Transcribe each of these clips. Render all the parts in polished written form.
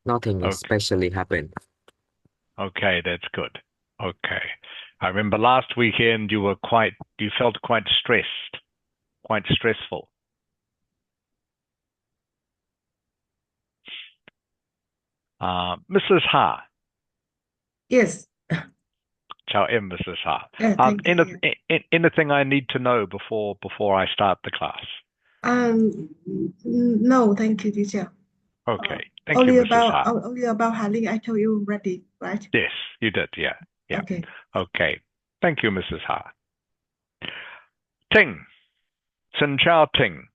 Nothing Okay. especially happened. Okay, that's good. Okay. I remember last weekend you felt quite stressed, quite stressful. Mrs. Ha, Yes. Chào em, Mrs. Ha. Thank you. Anything I need to know before I start the class? No, thank you, teacher. Okay. Thank you, Mrs. Ha. Only about handling. I told you already, right? Yes, you did. Yeah. Yeah. Okay. Okay. Thank you, Mrs. Ha. Ting. Xin chào Ting.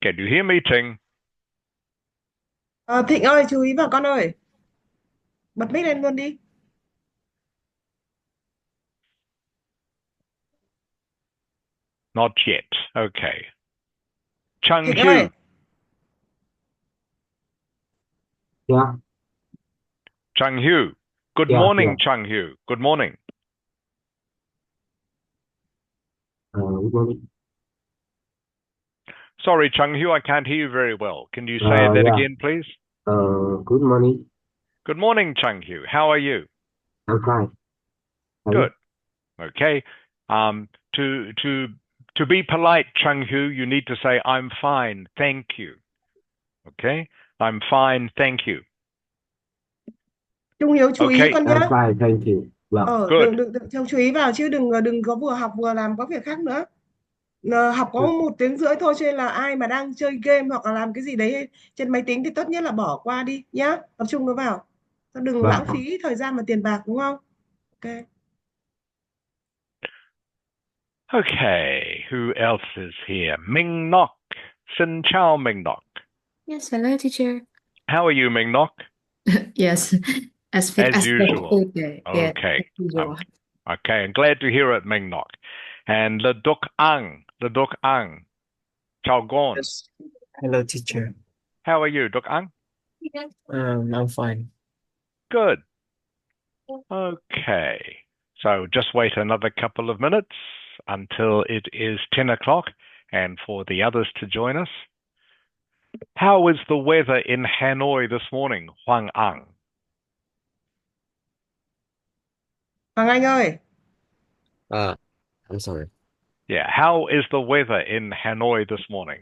Can you hear me, Ting? Thịnh ơi, chú ý vào con ơi. Bật mic lên luôn đi. Not yet. Okay. Chung Thịnh ơi. Hu. Yeah, Chung Hu. Good yeah, yeah. morning, Chung Hu. Good morning. Good morning. Sorry, Chung Hu, I can't hear you very well. Can you say that Yeah. again, please? Good morning. Good morning, Chung Hu. How are you? I'm fine. Are Good. you? Okay. Um, to to to be polite, Chung Hu, you need to say I'm fine, thank you. Okay? I'm fine, thank you. Trung Hiếu chú ý Okay, con nhá. I'm fine, thank you. Vâng, good. Đừng Châu chú ý vào chứ đừng có vừa học vừa làm có việc khác nữa. Học có good. 1 tiếng rưỡi thôi cho nên là ai mà đang chơi game hoặc là làm cái gì đấy trên máy tính thì tốt nhất là bỏ qua đi nhá. Tập trung nó vào. Đừng Vâng, lãng phí thời gian và tiền bạc đúng không? Ok. Okay, who else is here? Ming Nok. Xin chào, Ming Nok. Yes, hello, teacher. How are you, Ming Nok? Yes, as fit As as usual. possible. Yeah, Okay. as usual. Okay, I'm glad to hear it, Ming Nok. And Le Duc Ang, Chao Gon. Yes. Hello, teacher. How are you, Duc Ang? I'm fine. Good. Okay. So just wait another couple of minutes until it is 10 o'clock and for the others to join us. How is the weather in Hanoi this morning, Huang Ang? Hoàng Anh ơi, Uh, I'm sorry. Yeah, how is the weather in Hanoi this morning?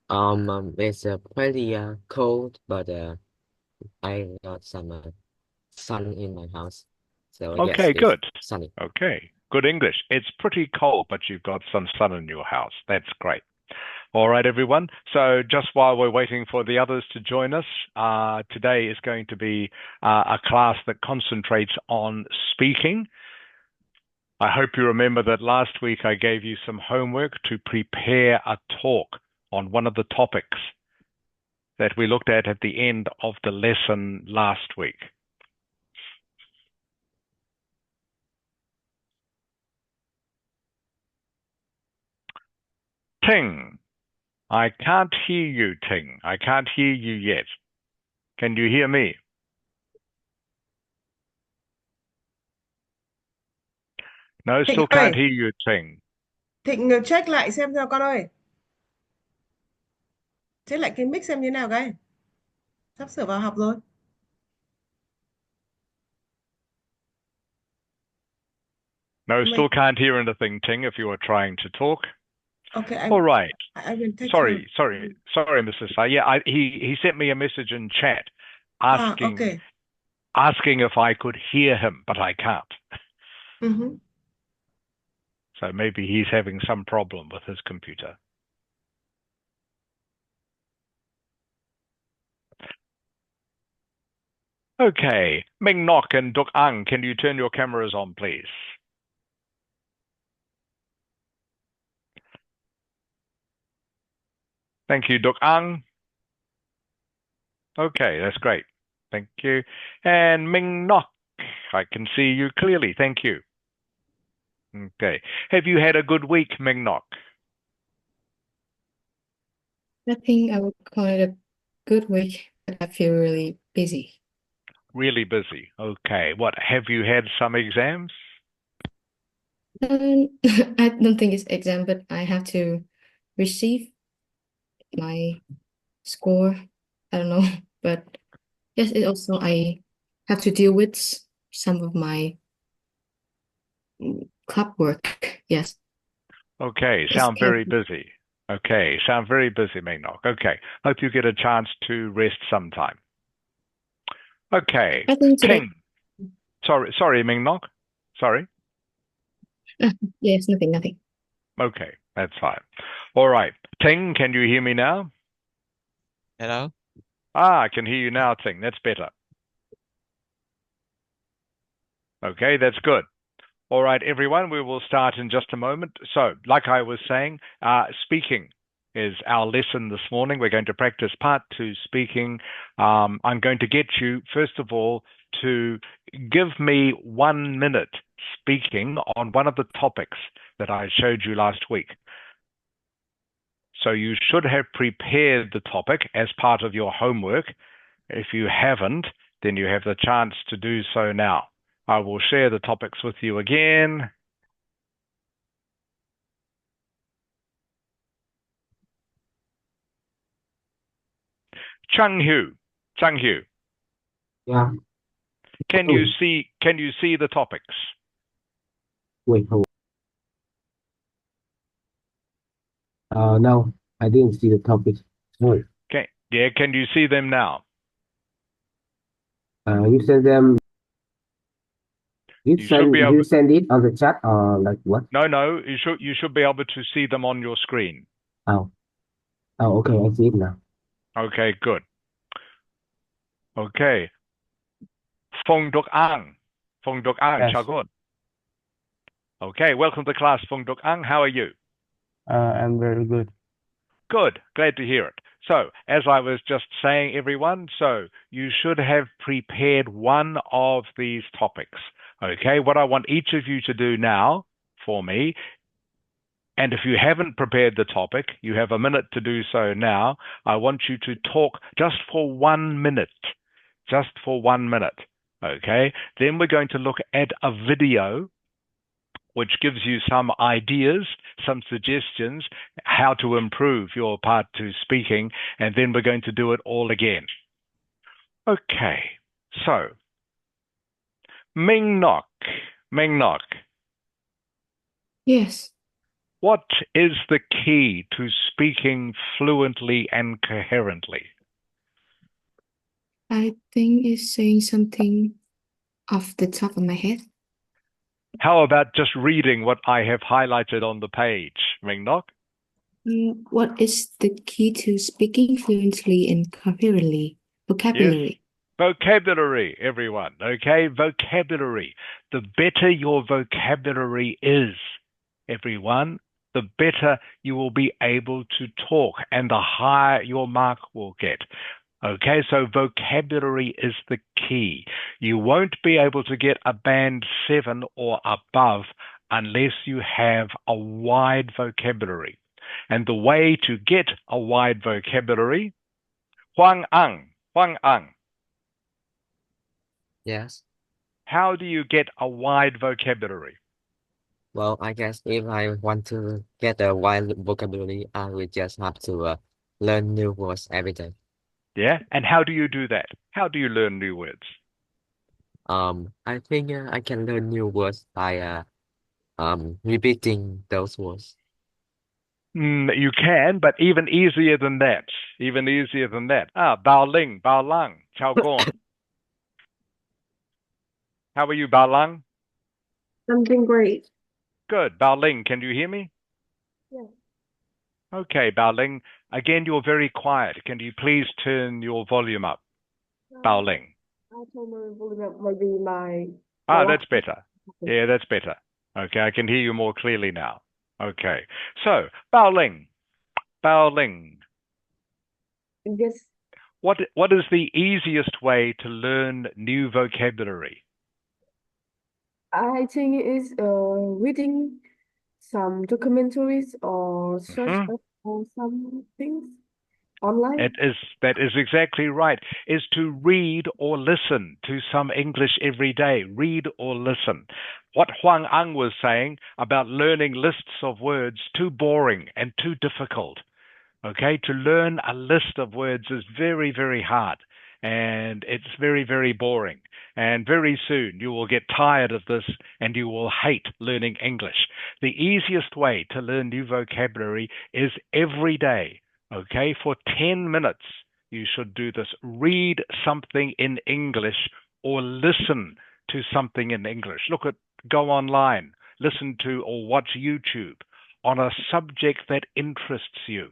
It's pretty cold, but I got some sun in my house, so yes, Okay, it's good. sunny. Okay, good English. It's pretty cold, but you've got some sun in your house. That's great. All right, everyone. So just while we're waiting for the others to join us, today is going to be a class that concentrates on speaking. I hope you remember that last week I gave you some homework to prepare a talk on one of the topics that we looked at the end of the lesson last week. Ting. I can't hear you, Ting. I can't hear you yet. Can you hear me? No, Thịnh still ơi, can't hear you, Ting. Thịnh check lại xem cho con ơi. Check lại cái mic xem như nào cái. Sắp sửa vào học rồi. No, Mình, still can't hear anything, Ting, if you are trying to talk. okay, All right. I will take care. Sorry, Mrs. Sai. Yeah, he sent me a message in chat asking Okay. if I could hear him, but I can't. Mm-hmm. So maybe he's having some problem with his computer. Okay, Ming Nok and Duk Ang, can you turn your cameras on, please? Thank you, Duk Ang. Okay, that's great. Thank you. And Ming Nok, I can see you clearly. Thank you. Okay. Have you had a good week, Ming Nok? I think I would call it a good week, but I feel really busy. Really busy. Okay. What, have you had some exams? I don't think it's exam, but I have to receive my score. I don't know, but yes, it also I have to deal with some of my club work. Yes, Okay, it's sound very busy. Okay, sound very busy, Mingnok. Okay, hope you get a chance to rest sometime. Okay, I think today. Ting. Sorry, Mingnok. Sorry. Yes, nothing. Okay, that's fine. All right, Ting, can you hear me now? Hello? I can hear you now, Ting. That's better. Okay, that's good. All right, everyone, we will start in just a moment. So, like I was saying, speaking is our lesson this morning. We're going to practice part 2 speaking. I'm going to get you, first of all, to give me 1 minute speaking on one of the topics that I showed you last week. So you should have prepared the topic as part of your homework. If you haven't, then you have the chance to do so now. I will share the topics with you again. Chang Hu. Yeah. Can you see the topics? Wait, hold. No, I didn't see the topic. Sorry. Okay. Yeah, can you see them now? You send them. You should be able you send it on the chat or like what? No, you should be able to see them on your screen. Oh, okay, I see it now. Okay, good. Okay. Phong Duc Ang. Yes. chào good. Okay, welcome to class, Phong Duc Ang. How are you? I'm very good. Good. Glad to hear it. So, as I was just saying, everyone, so you should have prepared one of these topics. Okay, what I want each of you to do now for me, and if you haven't prepared the topic, you have a minute to do so now. I want you to talk just for 1 minute. Just for 1 minute. Okay, then we're going to look at a video which gives you some ideas, some suggestions, how to improve your part 2 speaking, and then we're going to do it all again. Okay, so, Ming Nok. Yes, What is the key to speaking fluently and coherently? I think it's saying something off the top of my head. How about just reading what I have highlighted on the page, Ming Nok? What is the key to speaking fluently and coherently? Vocabulary. Vocabulary, everyone. Okay, vocabulary. The better your vocabulary is, everyone, the better you will be able to talk and the higher your mark will get. Okay, so vocabulary is the key. You won't be able to get a band 7 or above unless you have a wide vocabulary. And the way to get a wide vocabulary, Huang Ang. Yes. How do you get a wide vocabulary? Well, I guess if I want to get a wide vocabulary, I will just have to learn new words every day. Yeah, and how do you do that? How do you learn new words? I think I can learn new words by repeating those words. You can, but even easier than that. Bao Ling, Bao Lang, Chao Gong. How are you, Bao Lang? I'm doing great. Good. Bao Ling, can you hear me? Yes. Okay, Bao Ling. Again, you're very quiet. Can you please turn your volume up, Bao Ling? I told my volume up, maybe my That's better. Yeah, that's better. Okay, I can hear you more clearly now. Okay, so Bao Ling. Yes. What is the easiest way to learn new vocabulary? I think it is reading some documentaries or search up on some things online. That is exactly right, is to read or listen to some English every day. Read or listen. What Huang Ang was saying about learning lists of words, too boring and too difficult. Okay, to learn a list of words is very, very hard, and it's very, very boring. And very soon you will get tired of this and you will hate learning English. The easiest way to learn new vocabulary is every day, okay? For 10 minutes, you should do this. Read something in English or listen to something in English. Go online, listen to or watch YouTube on a subject that interests you.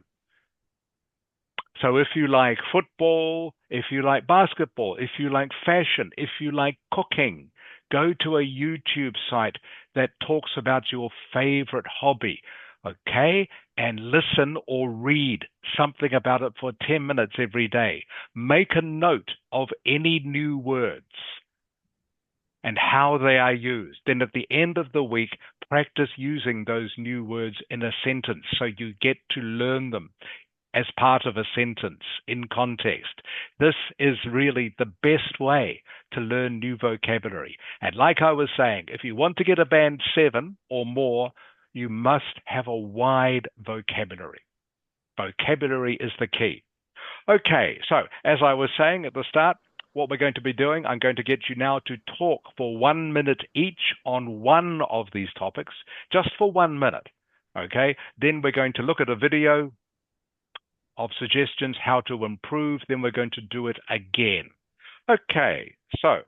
So if you like football, if you like basketball, if you like fashion, if you like cooking, go to a YouTube site that talks about your favorite hobby, okay? And listen or read something about it for 10 minutes every day. Make a note of any new words and how they are used. Then at the end of the week, practice using those new words in a sentence so you get to learn them as part of a sentence in context. This is really the best way to learn new vocabulary. And like I was saying, if you want to get a band 7 or more, you must have a wide vocabulary. Vocabulary is the key. Okay, so as I was saying at the start, what we're going to be doing, I'm going to get you now to talk for 1 minute each on one of these topics, just for 1 minute. Okay, then we're going to look at a video of suggestions how to improve, then we're going to do it again. Okay, so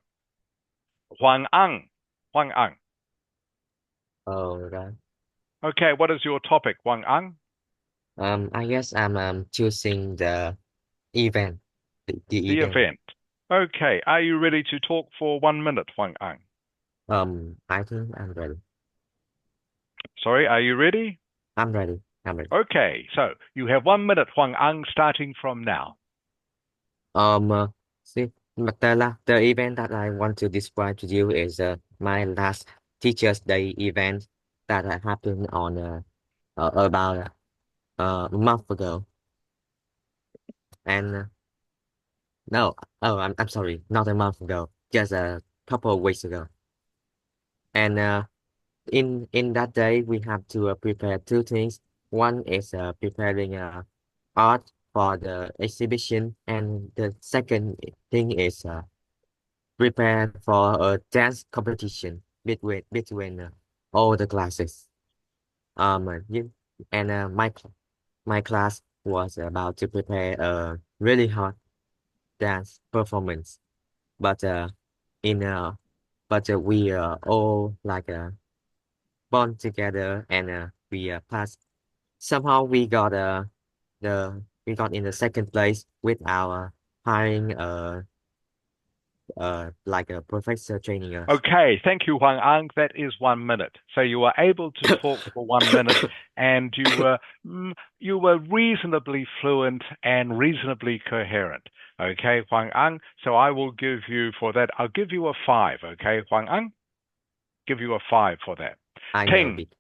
Huang Ang. Huang Ang. Oh, right. Okay, what is your topic, Huang Ang? I guess I'm choosing the event. The The event. event. Okay, are you ready to talk for 1 minute, Huang Ang? I think I'm ready. Sorry, are you ready? I'm ready. I'm ready. Okay, so you have 1 minute, Huang Ang, starting from now. See, but the event that I want to describe to you is my last Teachers' Day event that happened on about a month ago. And no, I'm sorry, not a month ago, just a couple of weeks ago. And in that day, we have to prepare two things. One is preparing art for the exhibition, and the second thing is prepare for a dance competition between all the classes. You, and my class was about to prepare a really hard dance performance, but in we all like bond together and we passed. Somehow we got in the second place with our hiring like a professor training us. Okay, thank you, Huang Ang. That is 1 minute. So you were able to talk for 1 minute, and you were reasonably fluent and reasonably coherent. Okay, Huang Ang. So I will give you for that. I'll give you a 5. Okay, Huang Ang. Give you a 5 for that. I know Ting. it.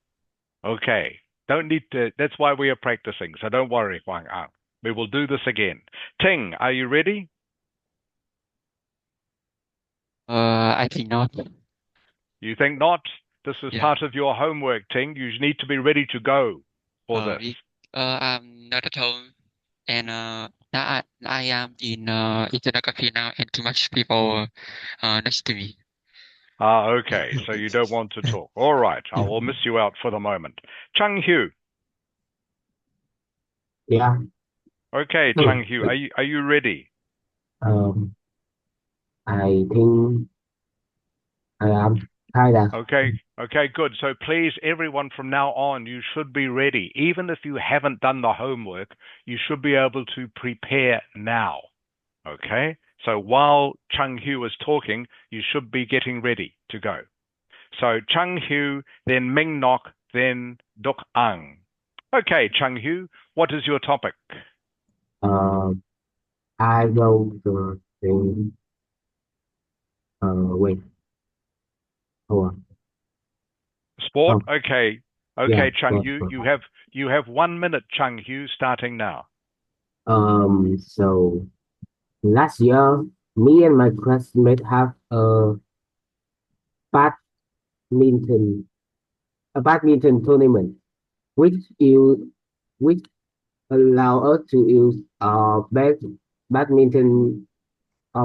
Okay. Don't need to. That's why we are practicing. So don't worry, Huang Ang. We will do this again. Ting, are you ready? I think not. You think not? This is Yeah. part of your homework, Ting. You need to be ready to go for this. I'm not at home, and now I am in internet cafe now, and too much people next to me. Okay. So you don't want to talk. All right. I will miss you out for the moment. Chung Hu. Yeah. Okay, Chung Hu. Are you ready? I think I am kind of. Okay, good. So please, everyone from now on, you should be ready. Even if you haven't done the homework, you should be able to prepare now. Okay? So while Chung Hu is talking, you should be getting ready to go. So Chung Hu, then Ming Nok, then Duk Ang. Okay, Chung Hu, what is your topic? I go to the wait. Hold on. Sport? Oh. Okay. Yeah, Chung sport. Hu, you have 1 minute, Chung Hu, starting now. So last year, me and my classmate have badminton a badminton tournament, which you which allow us to use best badminton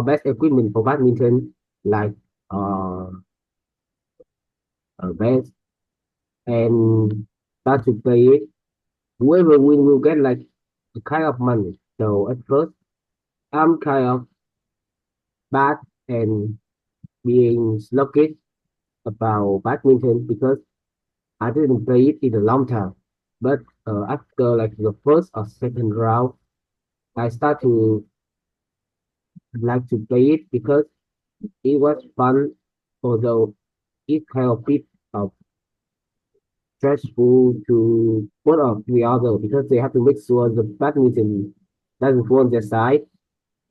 best equipment for badminton like uh, best and start to play it. Whoever win will get like a kind of money. So at first I'm kind of bad and being sluggish about badminton because I didn't play it in a long time. But after like the first or second round, I start to like to play it because it was fun, although it kind of bit of stressful to one of the other because they have to make sure the badminton doesn't fall on their side.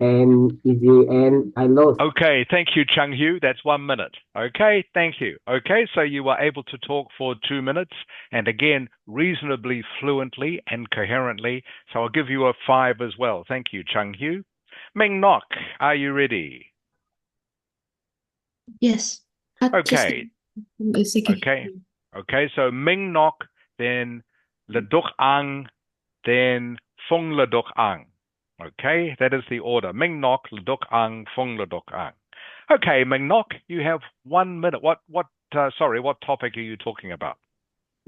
And in the end, I lost. Okay, thank you, Chung Hu. That's 1 minute. Okay, thank you. Okay, so you were able to talk for 2 minutes and again, reasonably fluently and coherently. So I'll give you a 5 as well. Thank you, Chung Hu. Ming Nok, are you ready? Yes. Just Okay, a second. okay, okay. So Ming Nok, then Le Duc Ang, then Fung Le Duc Ang. Okay, that is the order. Ming Nok, Le Duc Ang, Fung Le Duc Ang. Okay, Ming Nok, you have 1 minute. What topic are you talking about?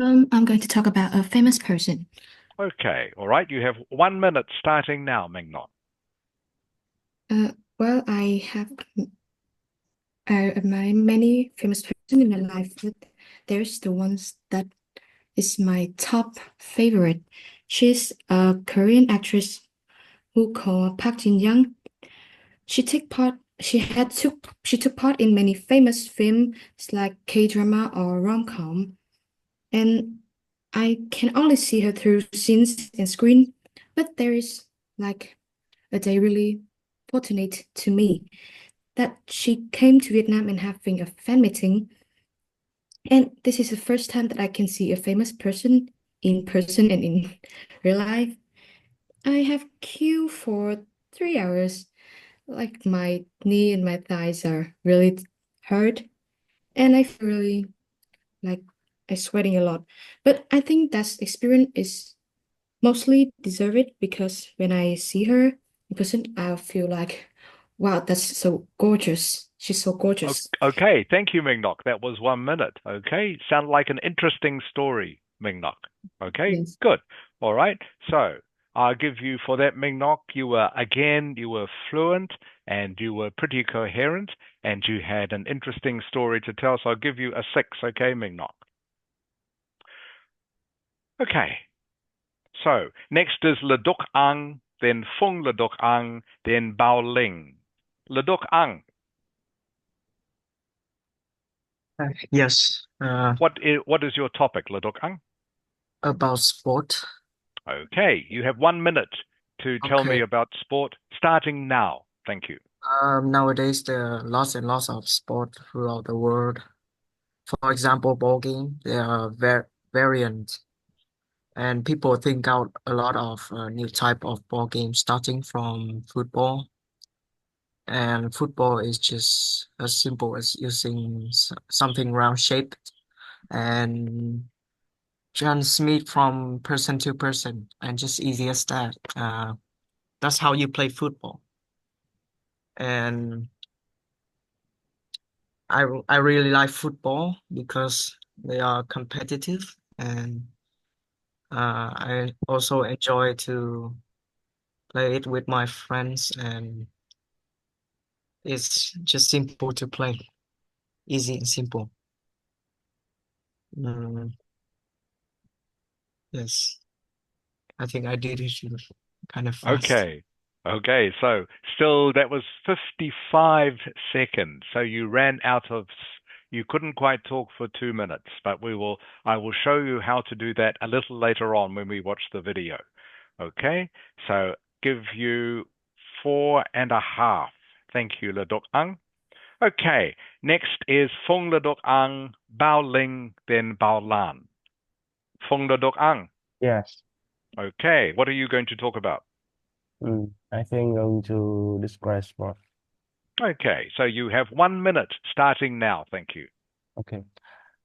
I'm going to talk about a famous person. Okay, all right. You have 1 minute starting now, Ming Nok. Well, I have admire many famous person in my life, but there's the ones that is my top favorite. She's a Korean actress who called Park Jin Young. She took part in many famous films like K-drama or rom-com, and I can only see her through scenes and screen. But there is like a day really fortunate to me that she came to Vietnam and having a fan meeting. And this is the first time that I can see a famous person and in real life. I have queued for 3 hours. Like my knee and my thighs are really hurt, and I feel really like I'm sweating a lot. But I think that experience is mostly deserved because when I see her in person, I feel like, wow, that's so gorgeous. She's so gorgeous. Okay, thank you, Ming Nok. That was 1 minute. Okay, sounded like an interesting story, Ming Nok. Okay, Yes. good. All right. So I'll give you for that, Ming Nok. You were fluent and you were pretty coherent and you had an interesting story to tell. So I'll give you a 6. Okay, Ming Nok. Okay. So next is Le Duc Ang, then Fung Le Duc Ang, then Bao Ling. Le Duc Ang. Yes, What is your topic, Le Duc Ang? about sport. Okay, you have 1 minute to tell me Okay. about sport starting now. Thank you. Nowadays there are lots and lots of sport throughout the world. For example, ball game, there are variants, and people think out a lot of new type of ball games, starting from football. And football is just as simple as using something round shaped and transmit from person to person, and just easy as that. That's how you play football. And I really like football because they are competitive, and I also enjoy to play it with my friends, and it's just simple to play, easy and simple. Mm, yes, I think I did it kind of fast. Okay, so still that was 55 seconds. So you ran out of, you couldn't quite talk for 2 minutes, but I will show you how to do that a little later on when we watch the video. Okay, so give you 4.5. Thank you, Le Duc Ang. Okay, next is Fung Le Duc Ang, Bao Ling, then Bao Lan. Fung Le Duc Ang. Yes. Okay, what are you going to talk about? I think I'm going to describe sport. Okay, so you have 1 minute starting now. Thank you. Okay.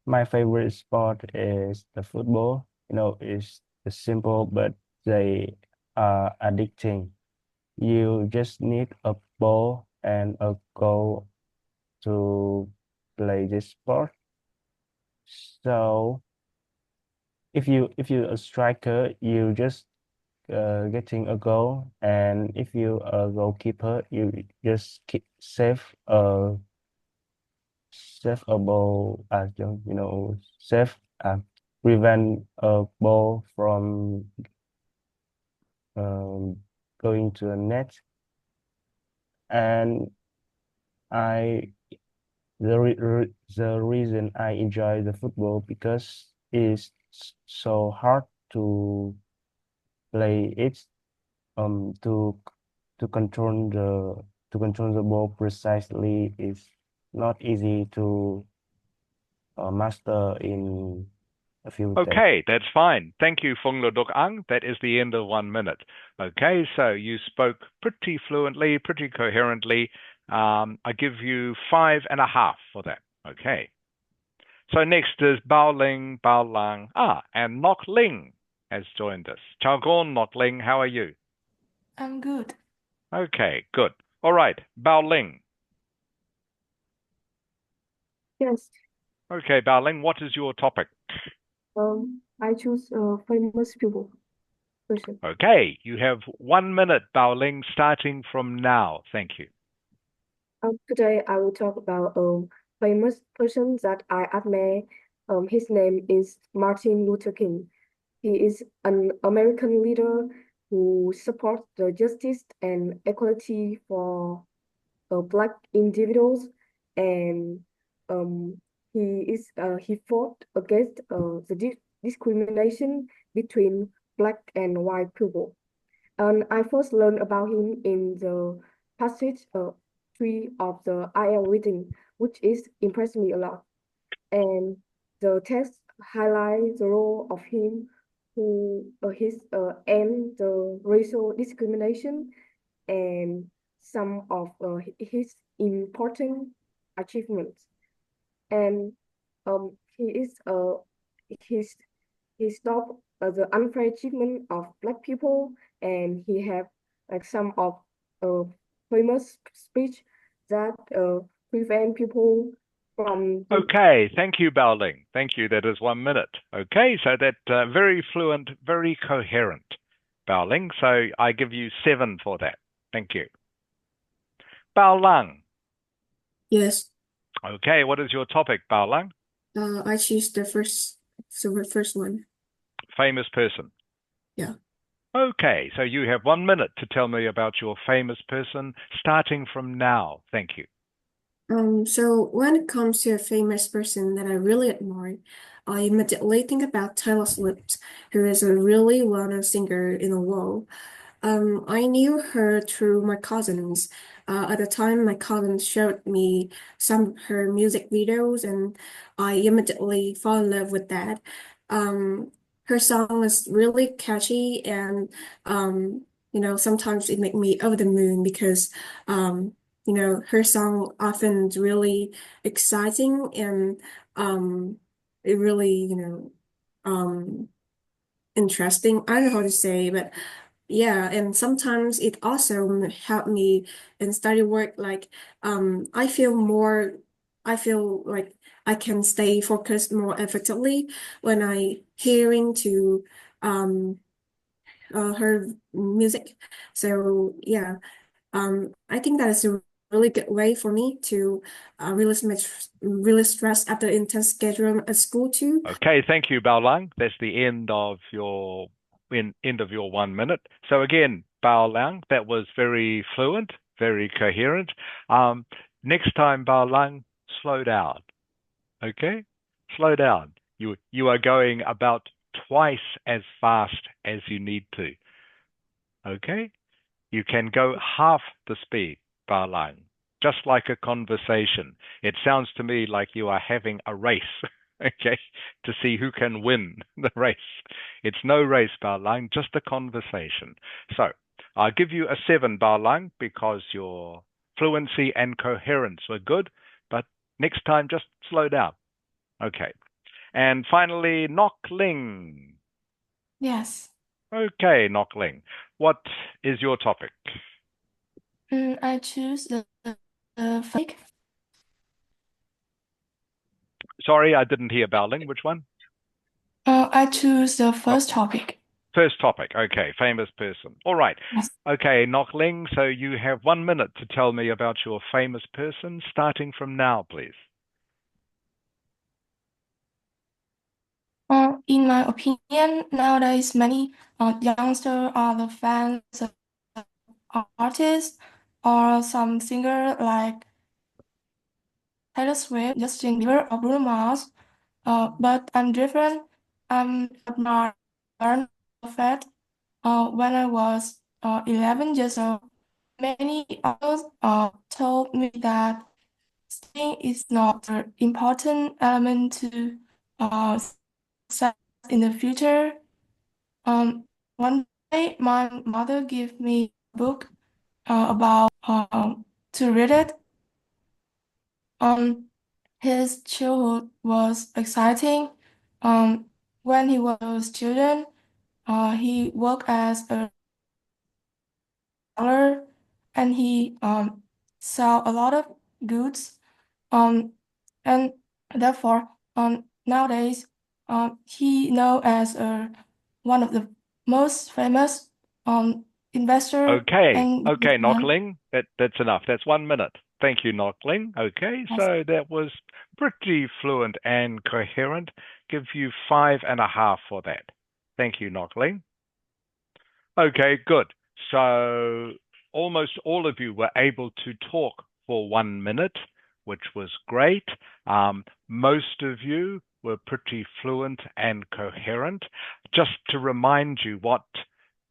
My favorite sport is the football. It's simple, but they are addicting. You just need a ball and a goal to play this sport. So if you a striker, you just getting a goal, and if you a goalkeeper, you just keep save a ball, save prevent a ball from um, going to a net. And I the reason I enjoy the football because it's so hard to play it, um to to control the ball precisely is not easy to master in a few days. Okay, that's fine. Thank you, Phung Lo Duk Ang. That is the end of 1 minute. Okay, so you spoke pretty fluently, pretty coherently. I give you 5.5 for that. Okay. So next is Bao Ling, Bao Lang, and Nok Ling has joined us. Chao Gon, Nok Ling, how are you? I'm good. Okay, good. All right, Bao Ling. Yes. Okay, Bao Ling, what is your topic? I choose famous people person. Okay, you have 1 minute, Bao Ling, starting from now. Thank you. Today I will talk about famous person that I admire. His name is Martin Luther King. He is an American leader who supports the justice and equality for Black individuals, and um, he fought against the discrimination between Black and white people. And I first learned about him in the passage 3 of the IL reading, which is impressed me a lot. And the text highlights the role of him who his end the racial discrimination and some of his important achievements. And he is he's he stopped the unfair treatment of Black people, and he have like some of uh, famous speech that prevent people from Okay, thank you, Bao Ling. Thank you. That is 1 minute. Okay, so that very fluent, very coherent, Bao Ling. So I give you 7 for that. Thank you. Bao Lang. Yes, Okay, what is your topic, Bao Lang? I choose the first one. Famous person. Yeah. Okay, so you have 1 minute to tell me about your famous person, starting from now. Thank you. So when it comes to a famous person that I really admire, I immediately think about Taylor Swift, who is a really well-known singer in the world. I knew her through my cousins. At the time, my cousins showed me some of her music videos, and I immediately fell in love with that. Her song is really catchy, and sometimes it make me over the moon because her song often is really exciting and it really, interesting. I don't know how to say, but yeah, and sometimes it also helped me in study work. Like, I feel like I can stay focused more effectively when I hearing to um her music. So yeah, I think that is a really good way for me to really stress after intense schedule at school too. Okay, thank you, Bao Lang. That's the end of your 1 minute. So again, Bao Lang, that was very fluent, very coherent. Next time, Bao Lang, slow down. Okay, slow down. You are going about twice as fast as you need to. Okay, you can go half the speed, Bao Lang, just like a conversation. It sounds to me like you are having a race, okay, to see who can win the race. It's no race, Bao Lang, just a conversation. So I'll give you a 7, Bao Lang, because your fluency and coherence were good, but next time just slow down. Okay. And finally, Nok Ling. Yes. Okay, Nok Ling. what is your topic? I choose the fake. Sorry, I didn't hear Baoling. Which one? I choose the first topic. First topic. Okay, famous person. All right. Yes. Okay, Nok Ling, so you have 1 minute to tell me about your famous person, starting from now, please. In my opinion, nowadays many youngsters are the fans of artists or some singer like Taylor Swift, Justin Bieber, or Bruno Mars. But I'm different. I'm admired Buffett. When I was 11 years old, many others told me that studying is not an important element to success in the future. One day, my mother gave me a book about to read it. His childhood was exciting. When he was a student, he worked as a seller and he sell a lot of goods. And therefore, nowadays, he known as one of the most famous investor Okay, and okay, Nok businessman. Ling, that's enough. That's 1 minute. Thank you, Nok Ling. Okay, Yes. so that was pretty fluent and coherent. Give you 5.5 for that. Thank you, Nok Ling. Okay, good. So almost all of you were able to talk for 1 minute, which was great. Most of you were pretty fluent and coherent. Just to remind you what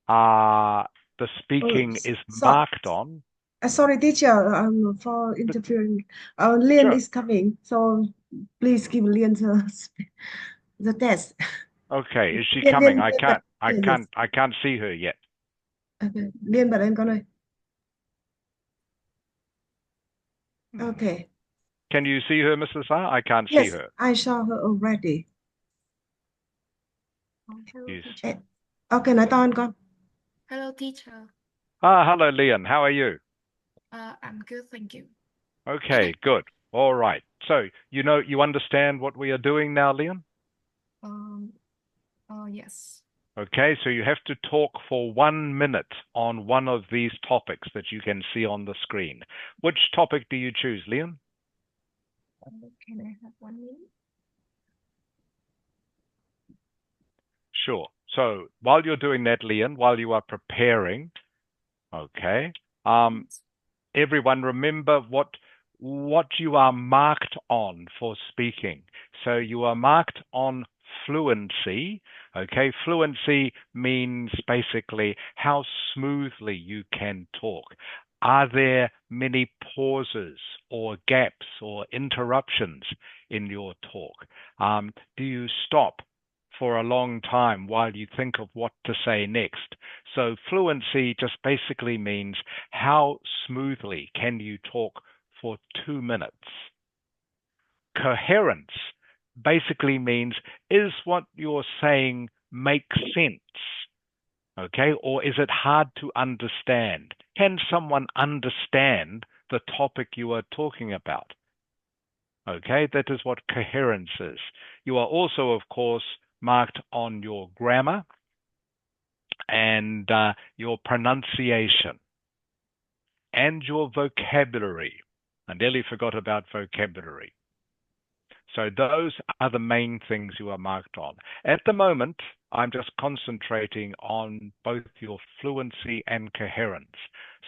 the speaking is marked on. Sorry, teacher, for interfering. Lian Sure. is coming, so please give Lian the test. Okay, is she Lian, coming? Lian, Lian, I can't see her yet. Okay. Lian bật lên con ơi. Okay. Can you see her, Mrs. Ah? I can't see Yes, her. I saw her already. Hello, Yes. teacher. Okay, nói to hơn con. Hello, teacher. Hello, Lian. How are you? I'm good, thank you. Okay, good. All right. So, you understand what we are doing now, Lian? Yes. Okay, so you have to talk for 1 minute on one of these topics that you can see on the screen. Which topic do you choose, Lian? Can I have 1 minute? Sure. So while you're doing that, Lian, while you are preparing, okay, everyone remember what you are marked on for speaking. So you are marked on fluency. Okay, fluency means basically how smoothly you can talk. Are there many pauses or gaps or interruptions in your talk? Do you stop for a long time while you think of what to say next? So fluency just basically means how smoothly can you talk for 2 minutes. Coherence basically means, is what you're saying make sense? Okay, or is it hard to understand? Can someone understand the topic you are talking about? Okay, that is what coherence is. You are also, of course, marked on your grammar and your pronunciation and your vocabulary. I nearly forgot about vocabulary. So those are the main things you are marked on. At the moment, I'm just concentrating on both your fluency and coherence.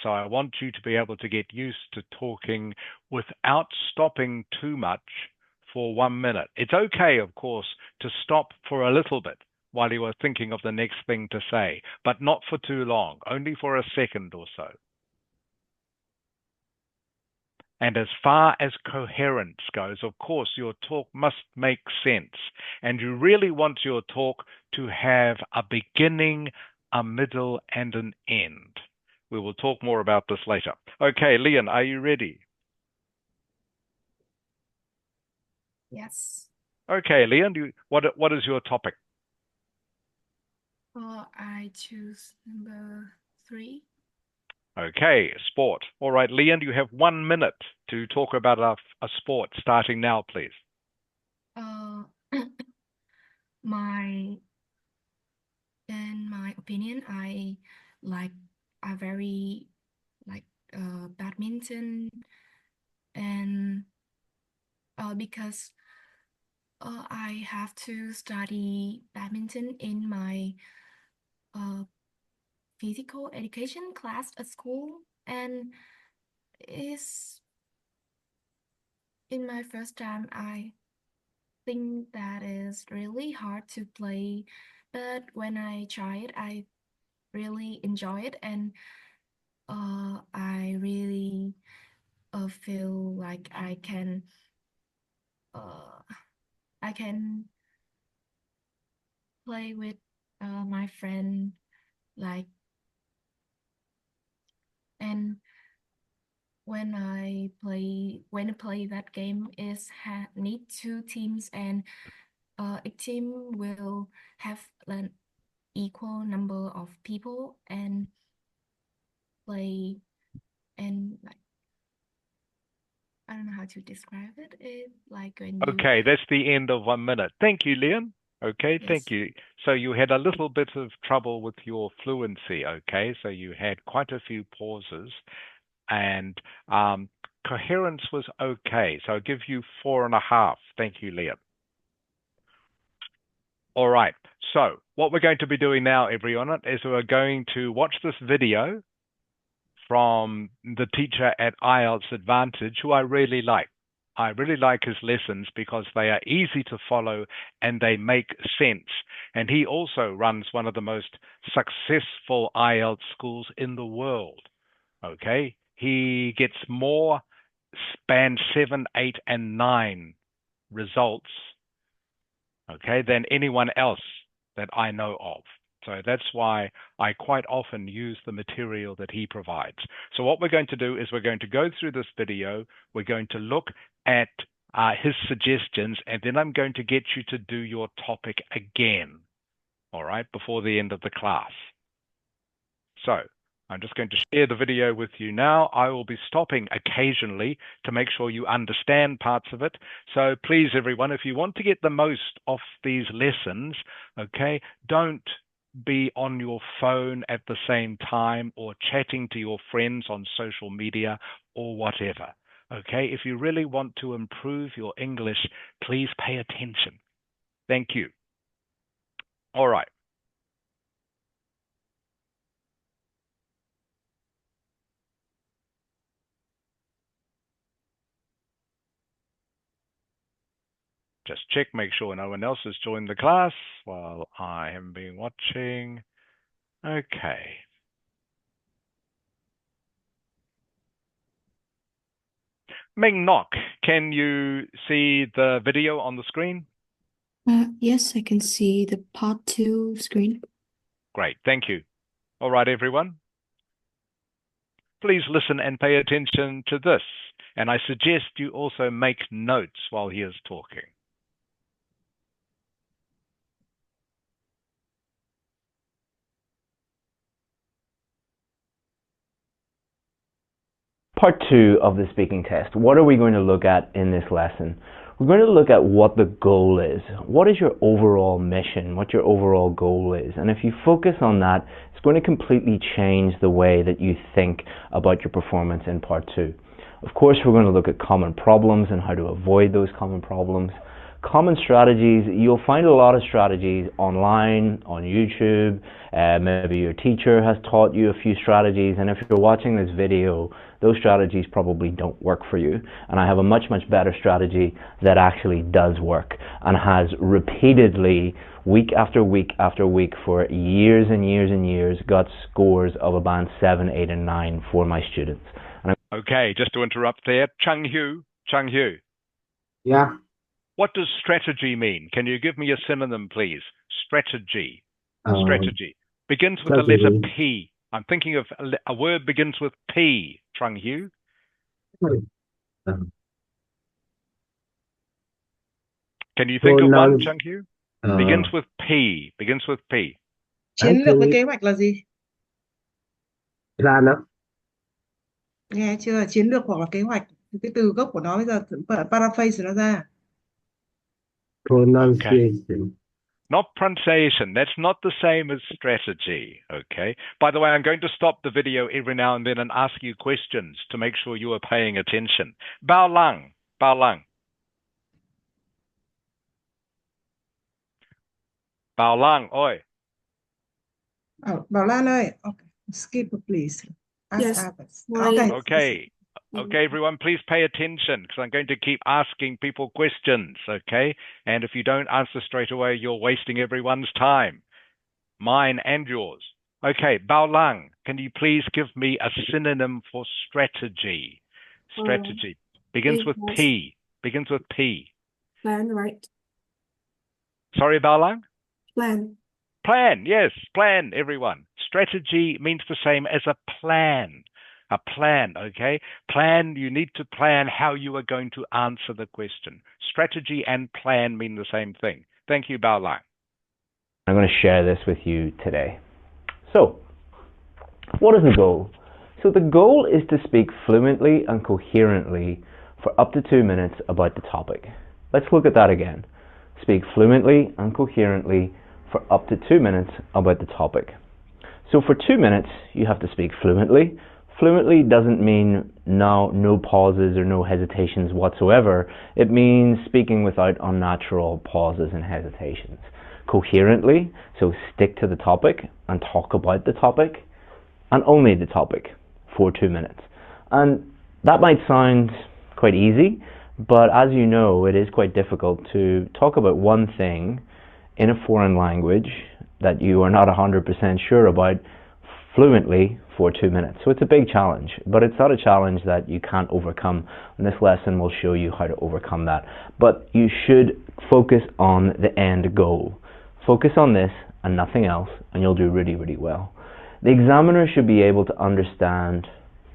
So I want you to be able to get used to talking without stopping too much for 1 minute. It's okay, of course, to stop for a little bit while you are thinking of the next thing to say, but not for too long, only for a second or so. And as far as coherence goes, of course, your talk must make sense. And you really want your talk to have a beginning, a middle, and an end. We will talk more about this later. Okay, Lian, are you ready? Yes. Okay, Lian, what is your topic? I choose number 3. Okay, sport. All right, Leon, you have 1 minute to talk about a sport starting now, please. Uh, my in my opinion, I very like badminton, and because I have to study badminton in my physical education class at school, and it's in my first time. I think that is really hard to play, but when I try it, I really enjoy it, and I really feel like uh, I can play with my friend, like, and when I play that game is need 2 teams, and each team will have an equal number of people and play, and like I don't know how to describe it. It like when you Okay, that's the end of 1 minute. Thank you, Leon. Okay, thank yes. you. So you had a little bit of trouble with your fluency, okay? So you had quite a few pauses, and coherence was okay. So I'll give you 4.5. Thank you, Leon. All right. So what we're going to be doing now, everyone, is we're going to watch this video from the teacher at Ielts Advantage, who I really like. I really like his lessons because they are easy to follow and they make sense. And he also runs one of the most successful Ielts schools in the world. Okay? He gets more band 7, 8, and 9 results, okay, than anyone else that I know of. So that's why I quite often use the material that he provides. So what we're going to do is we're going to go through this video. We're going to look at his suggestions, and then I'm going to get you to do your topic again, all right, before the end of the class. So I'm just going to share the video with you now. I will be stopping occasionally to make sure you understand parts of it. So please, everyone, if you want to get the most off these lessons, okay, don't be on your phone at the same time or chatting to your friends on social media or whatever. Okay, if you really want to improve your English, please pay attention. Thank you. All right. Just check, make sure no one else has joined the class while I have been watching. Okay. Ming Nok, can you see the video on the screen? Yes, I can see the part 2 screen. Great, thank you. All right, everyone. Please listen and pay attention to this. And I suggest you also make notes while he is talking. Part 2 of the speaking test. What are we going to look at in this lesson? We're going to look at what the goal is. What is your overall mission? What your overall goal is? And if you focus on that, it's going to completely change the way that you think about your performance in Part 2. Of course, we're going to look at common problems and how to avoid those common problems. Common strategies, you'll find a lot of strategies online, on YouTube. Maybe your teacher has taught you a few strategies, and if you're watching this video, those strategies probably don't work for you. And I have a much, much better strategy that actually does work and has repeatedly, week after week after week, for years and years and years, got scores of a band 7, 8, and 9 for my students. Okay, just to interrupt there, Chung Hu. Yeah. What does strategy mean? Can you give me a synonym, please? Strategy. Um, Strategy. Begins with the letter strategy. P. I'm thinking of a word begins with P, Chung Hu. Um, Can you think of one, pronounce. Chung Hu? Begins with P. Begins with P. Chiến lược với kế hoạch là gì? Planner, Nghe chưa? Chiến lược hoặc là kế hoạch. Cái từ gốc của nó bây giờ paraphrase nó ra. pronunciation. Not pronunciation. That's not the same as strategy, okay? By the way, I'm going to stop the video every now and then and ask you questions to make sure you are paying attention. Bao lang. Bao lang. Bao lang, oi. Bảo Lan ơi, okay. Skip please. Ask Yes. others. My Okay. Okay, everyone, please pay attention because I'm going to keep asking people questions, okay? And if you don't answer straight away, you're wasting everyone's time, mine and yours. Okay, Bao Lang, can you please give me a synonym for strategy? Strategy. Begins with yes. P. Begins with P. Plan, right? Sorry, Bao Lang? Plan. Plan, yes, plan, everyone. Strategy means the same as a plan. A plan, okay? Plan, you need to plan how you are going to answer the question. Strategy and plan mean the same thing. Thank you, Bao Lang. I'm going to share this with you today. So, what is the goal? So the goal is to speak fluently and coherently for up to 2 minutes about the topic. Let's look at that again. Speak fluently and coherently for up to 2 minutes about the topic. So for 2 minutes, you have to speak fluently. Fluently doesn't mean no pauses or no hesitations whatsoever. It means speaking without unnatural pauses and hesitations. Coherently, so stick to the topic and talk about the topic, and only the topic for 2 minutes. And that might sound quite easy, but as you know, it is quite difficult to talk about one thing in a foreign language that you are not 100% sure about fluently for 2 minutes. So it's a big challenge, but it's not a challenge that you can't overcome. And this lesson will show you how to overcome that. But you should focus on the end goal. Focus on this and nothing else, and you'll do really, really well. The examiner should be able to understand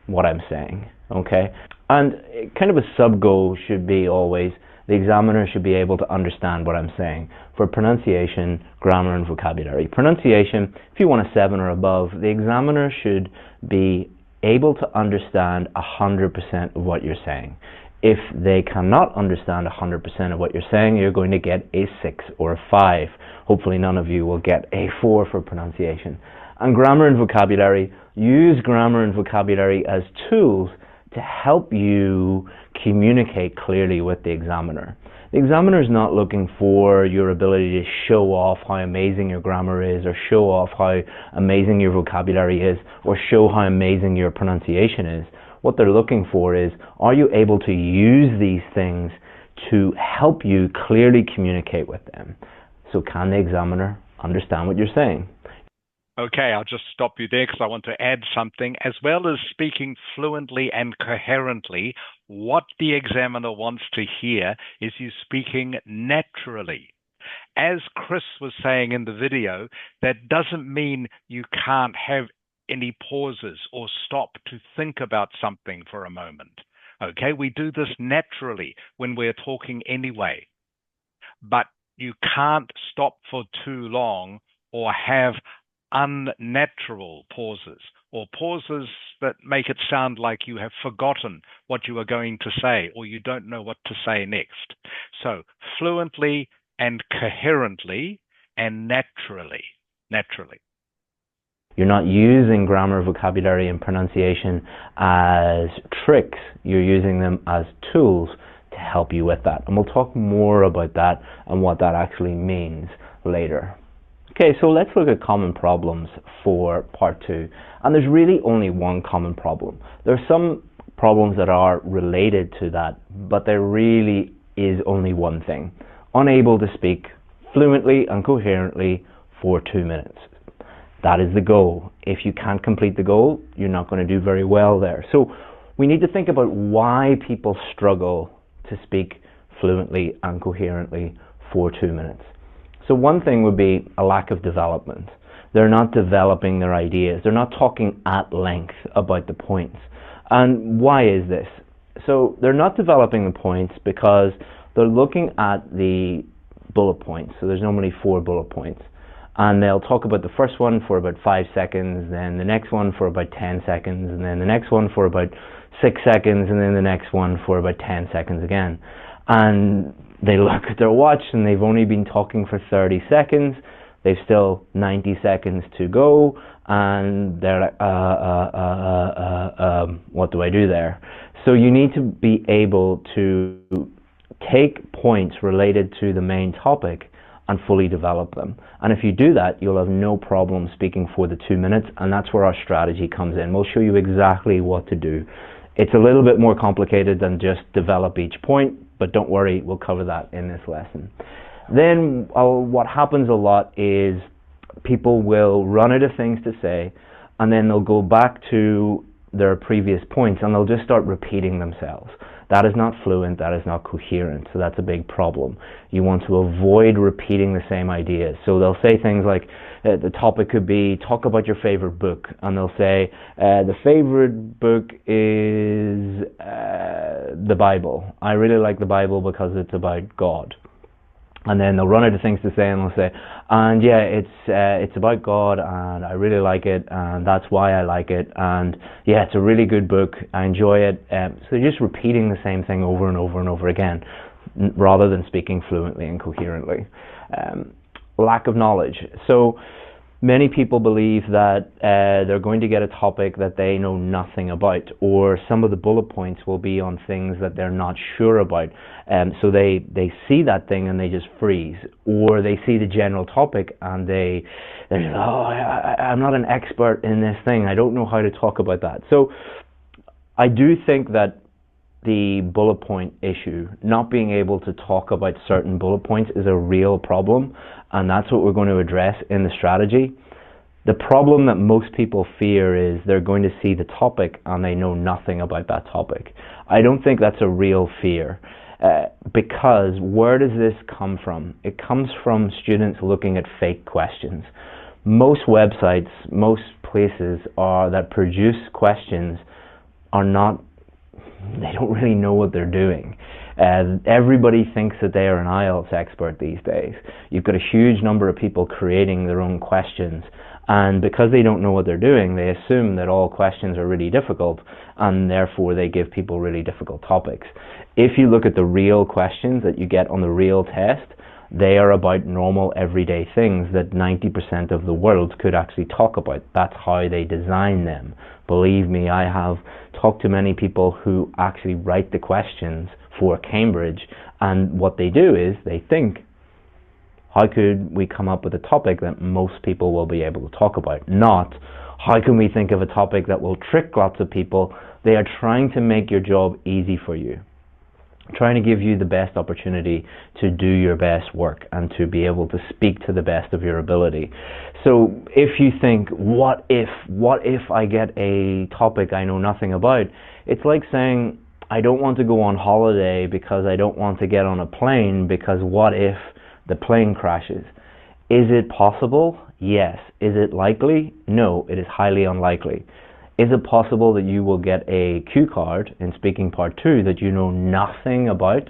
what I'm saying, okay? And kind of a sub-goal should be always the examiner should be able to understand what I'm saying for pronunciation, grammar, and vocabulary. Pronunciation, if you want a 7 or above, the examiner should be able to understand 100% of what you're saying. If they cannot understand 100% of what you're saying, you're going to get a 6 or a 5. Hopefully none of you will get a 4 for pronunciation. And grammar and vocabulary, use grammar and vocabulary as tools to help you communicate clearly with the examiner. The examiner is not looking for your ability to show off how amazing your grammar is, or show off how amazing your vocabulary is, or show how amazing your pronunciation is. What they're looking for is, are you able to use these things to help you clearly communicate with them? So can the examiner understand what you're saying? Okay, I'll just stop you there because I want to add something. As well as speaking fluently and coherently, what the examiner wants to hear is you speaking naturally. As Chris was saying in the video, that doesn't mean you can't have any pauses or stop to think about something for a moment. Okay, we do this naturally when we're talking anyway. But you can't stop for too long or have unnatural pauses, or pauses that make it sound like you have forgotten what you were going to say or you don't know what to say next. So fluently and coherently and naturally. You're not using grammar, vocabulary, and pronunciation as tricks. You're using them as tools to help you with that. And we'll talk more about that and what that actually means later. Okay, so let's look at common problems for part 2. And there's really only one common problem. There are some problems that are related to that, but there really is only one thing. Unable to speak fluently and coherently for 2 minutes. That is the goal. If you can't complete the goal, you're not going to do very well there. So we need to think about why people struggle to speak fluently and coherently for 2 minutes. So one thing would be a lack of development. They're not developing their ideas. They're not talking at length about the points. And why is this? So they're not developing the points because they're looking at the bullet points. So there's normally 4 bullet points. And they'll talk about the first one for about 5 seconds, then the next one for about 10 seconds, and then the next one for about 6 seconds, and then the next one for about 10 seconds again. And they look at their watch and they've only been talking for 30 seconds. They've still 90 seconds to go, and they're like, what do I do there? So you need to be able to take points related to the main topic and fully develop them. And if you do that, you'll have no problem speaking for the 2 minutes, and that's where our strategy comes in. We'll show you exactly what to do. It's a little bit more complicated than just develop each point, but don't worry, we'll cover that in this lesson. Then what happens a lot is people will run out of things to say, and then they'll go back to their previous points and they'll just start repeating themselves. That is not fluent, that is not coherent, so that's a big problem. You want to avoid repeating the same ideas. So they'll say things like, the topic could be, talk about your favorite book, and they'll say, the favorite book is the Bible. I really like the Bible because it's about God. And then they'll run out of things to say, and they'll say, and yeah, it's about God, and I really like it, and that's why I like it, and yeah, it's a really good book, I enjoy it. So they're just repeating the same thing over and over and over again, rather than speaking fluently and coherently. Lack of knowledge. So many people believe that they're going to get a topic that they know nothing about, or some of the bullet points will be on things that they're not sure about. So they see that thing and they just freeze, or they see the general topic and they're just, I'm not an expert in this thing, I don't know how to talk about that. So I do think that the bullet point issue, not being able to talk about certain bullet points, is a real problem, and that's what we're going to address in the strategy. The problem that most people fear is they're going to see the topic and they know nothing about that topic. I don't think that's a real fear, because where does this come from? It comes from students looking at fake questions. Most websites, most places that produce questions are not, they don't really know what they're doing. Everybody thinks that they are an Ielts expert these days. You've got a huge number of people creating their own questions, and because they don't know what they're doing, they assume that all questions are really difficult, and therefore they give people really difficult topics. If you look at the real questions that you get on the real test, they are about normal everyday things that 90% of the world could actually talk about. That's how they design them. Believe me, I have talked to many people who actually write the questions for Cambridge, and what they do is they think, how could we come up with a topic that most people will be able to talk about? Not, how can we think of a topic that will trick lots of people? They are trying to make your job easy for you, trying to give you the best opportunity to do your best work and to be able to speak to the best of your ability. So if you think, what if I get a topic I know nothing about? It's like saying, I don't want to go on holiday because I don't want to get on a plane, because what if the plane crashes? Is it possible? Yes. Is it likely? No, it is highly unlikely. Is it possible that you will get a cue card in speaking part 2 that you know nothing about?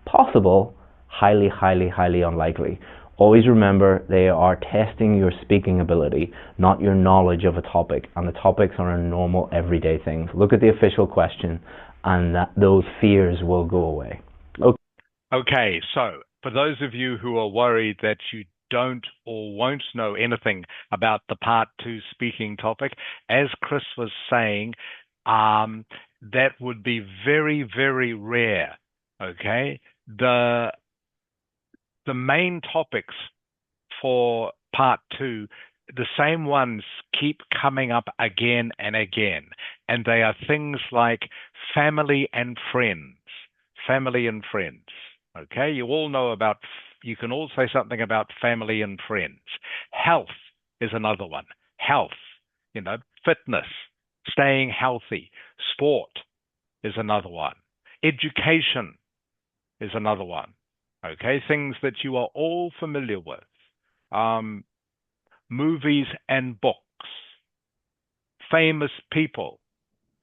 Possible, highly, highly, highly unlikely. Always remember, they are testing your speaking ability, not your knowledge of a topic, and the topics are normal everyday things. Look at the official question, and those fears will go away. Okay, so for those of you who are worried that you don't or won't know anything about the part 2 speaking topic, as Chris was saying, that would be very, very rare. Okay, the main topics for part 2, the same ones keep coming up again and again, and they are things like family and friends. Family and friends. Okay, you all know about, you can all say something about family and friends. Health is another one. Health, fitness, staying healthy. Sport is another one. Education is another one. Okay, things that you are all familiar with. Movies and books. Famous people,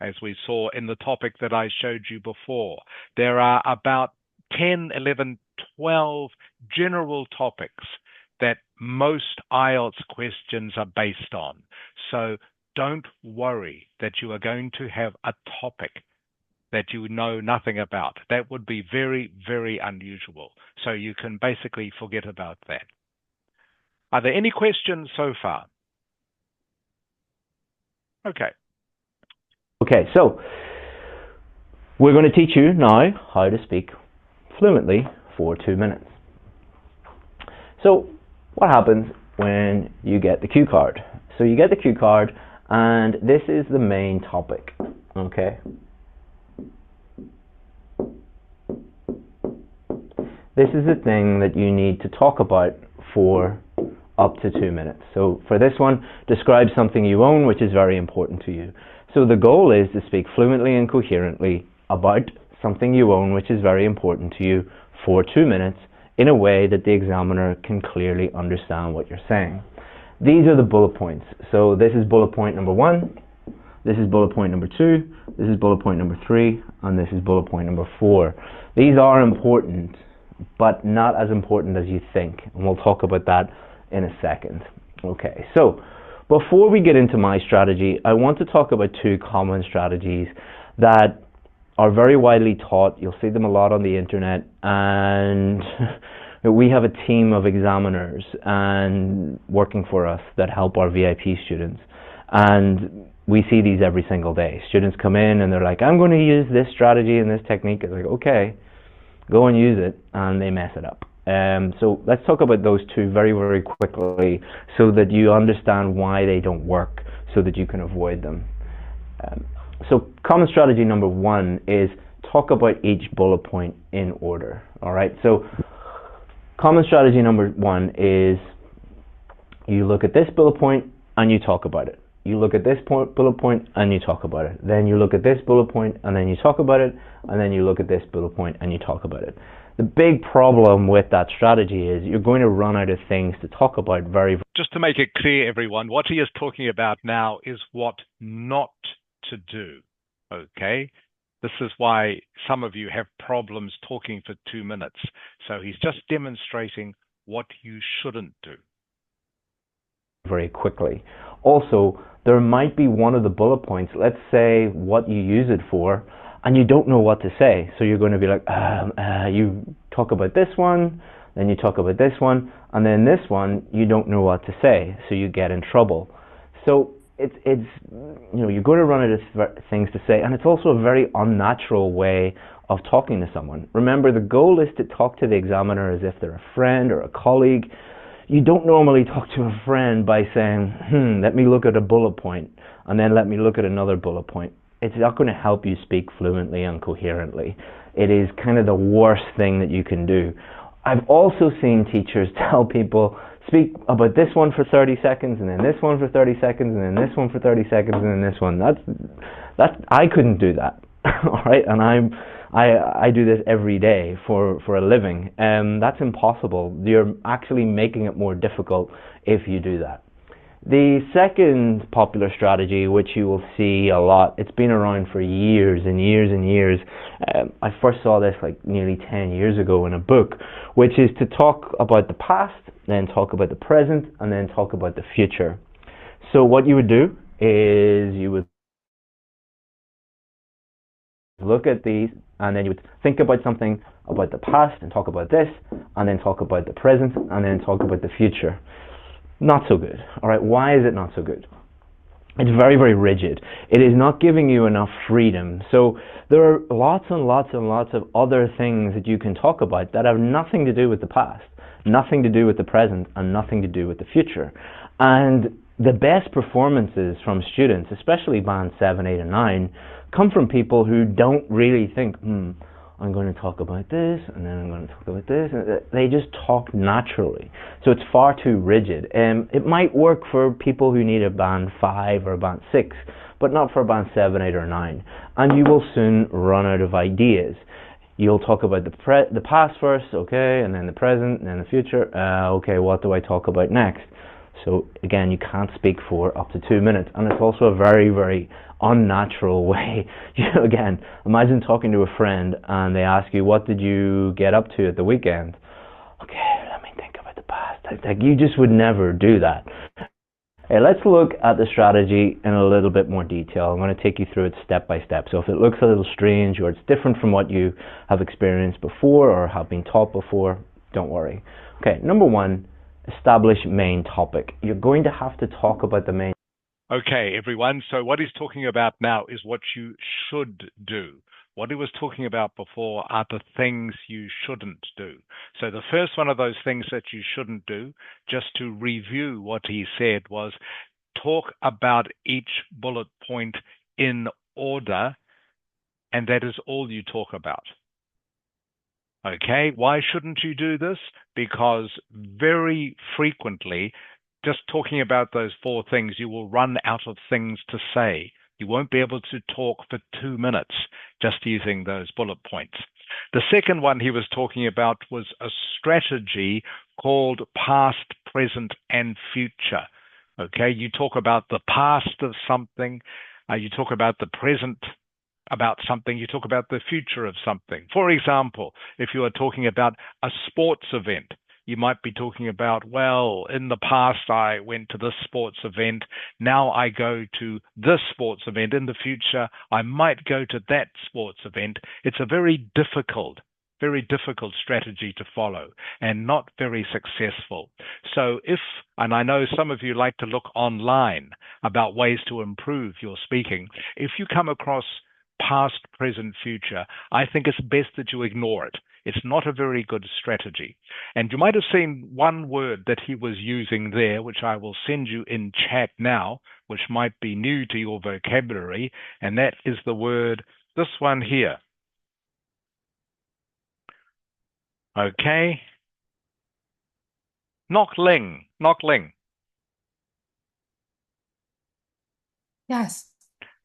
as we saw in the topic that I showed you before. There are about 10, 11, 12 general topics that most IELTS questions are based on. So don't worry that you are going to have a topic that you know nothing about. That would be very, very unusual. So you can basically forget about that. Are there any questions so far? Okay. Okay, so we're going to teach you now how to speak fluently for 2 minutes. So what happens when you get the cue card? So you get the cue card, and this is the main topic, okay? This is the thing that you need to talk about for up to 2 minutes. So for this one, describe something you own which is very important to you. So the goal is to speak fluently and coherently about something you own which is very important to you for 2 minutes in a way that the examiner can clearly understand what you're saying. These are the bullet points. So this is bullet point number 1, this is bullet point number 2, this is bullet point number 3, and this is bullet point number 4. These are important, but not as important as you think, and we'll talk about that in a second. Okay, so before we get into my strategy, I want to talk about 2 common strategies that are very widely taught. You'll see them a lot on the internet, and we have a team of examiners and working for us that help our VIP students, and we see these every single day. Students come in and they're like, I'm going to use this strategy and this technique. It's like, okay, go and use it, and they mess it up. So let's talk about those 2 very, very quickly so that you understand why they don't work, so that you can avoid them. So common strategy number 1 is talk about each bullet point in order. All right. So common strategy number 1 is you look at this bullet point and you talk about it. You look at this bullet point and you talk about it. Then you look at this bullet point and then you talk about it. And then you look at this bullet point and you talk about it. The big problem with that strategy is you're going to run out of things to talk about very. Just to make it clear, everyone, what he is talking about now is what not to do. Okay? This is why some of you have problems talking for 2 minutes. So he's just demonstrating what you shouldn't do. Very quickly. Also, there might be one of the bullet points, let's say what you use it for, and you don't know what to say. So you're going to be like, you talk about this one, then you talk about this one, and then this one, you don't know what to say, so you get in trouble. So it's you're going to run out of things to say, and it's also a very unnatural way of talking to someone. Remember, the goal is to talk to the examiner as if they're a friend or a colleague. You don't normally talk to a friend by saying, let me look at a bullet point, and then let me look at another bullet point. It's not going to help you speak fluently and coherently. It is kind of the worst thing that you can do. I've also seen teachers tell people, speak about this one for 30 seconds, and then this one for 30 seconds, and then this one for 30 seconds, and then this one. I couldn't do that. All right, and I do this every day for a living, and that's impossible. You're actually making it more difficult if you do that. The second popular strategy, which you will see a lot, it's been around for years and years and years. I first saw this like nearly 10 years ago in a book, which is to talk about the past, then talk about the present, and then talk about the future. So what you would do is you would look at these, and then you would think about something about the past and talk about this, and then talk about the present, and then talk about the future. Not so good. All right, why is it not so good? It's very, very rigid. It is not giving you enough freedom. So there are lots and lots and lots of other things that you can talk about that have nothing to do with the past, nothing to do with the present, and nothing to do with the future. And the best performances from students, especially band 7, 8, and 9, come from people who don't really think, I'm going to talk about this, and then I'm going to talk about this. They just talk naturally. So it's far too rigid. It might work for people who need a band 5 or a band 6, but not for band 7, 8, or 9. And you will soon run out of ideas. You'll talk about the past first, okay, and then the present, and then the future. Okay, what do I talk about next? So again, you can't speak for up to 2 minutes, and it's also a very, very unnatural way. Again, imagine talking to a friend and they ask you, what did you get up to at the weekend? Okay, let me think about the past. Like you just would never do that. Hey, let's look at the strategy in a little bit more detail. I'm going to take you through it step by step. So if it looks a little strange or it's different from what you have experienced before or have been taught before, don't worry. Okay, number one, establish main topic. You're going to have to talk about the main. Okay, everyone. So what he's talking about now is what you should do. What he was talking about before are the things you shouldn't do. So the first one of those things that you shouldn't do, just to review what he said, was talk about each bullet point in order, and that is all you talk about. Okay, why shouldn't you do this? Because very frequently, just talking about those four things, you will run out of things to say. You won't be able to talk for 2 minutes just using those bullet points. The second one he was talking about was a strategy called past, present, and future. Okay, you talk about the past of something, you talk about the present about something, you talk about the future of something. For example, if you are talking about a sports event, you might be talking about, well, in the past I went to this sports event, now I go to this sports event. In the future, I might go to that sports event. It's a very difficult strategy to follow and not very successful. So and I know some of you like to look online about ways to improve your speaking, if you come across past, present, future, I think it's best that you ignore it. It's not a very good strategy. And you might have seen one word that he was using there, which I will send you in chat now, which might be new to your vocabulary, and that is the word, this one here. Okay? Knockling. Yes.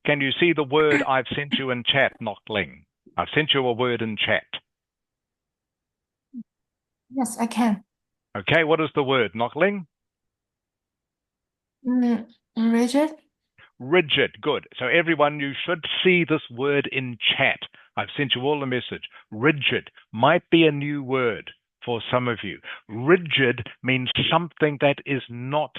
Can you see the word I've sent you in chat, knockling? I've sent you a word in chat. Yes, I can. Okay, what is the word, knockling? Rigid. Rigid, good. So everyone, you should see this word in chat. I've sent you all a message. Rigid might be a new word for some of you. Rigid means something that is not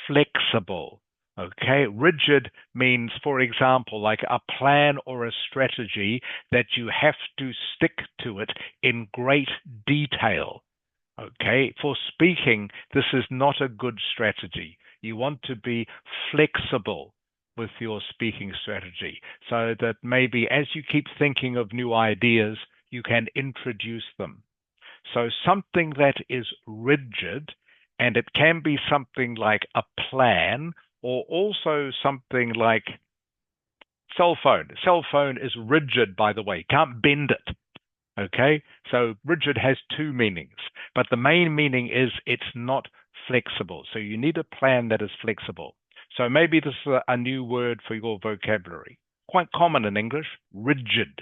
flexible. Okay, rigid means, for example, like a plan or a strategy that you have to stick to it in great detail. Okay, for speaking, this is not a good strategy. You want to be flexible with your speaking strategy so that maybe as you keep thinking of new ideas, you can introduce them. So something that is rigid, and it can be something like a plan or also something like cell phone. Cell phone is rigid, by the way. Can't bend it. Okay, so rigid has two meanings, but the main meaning is it's not flexible. So you need a plan that is flexible. So maybe this is a new word for your vocabulary. Quite common in English, rigid.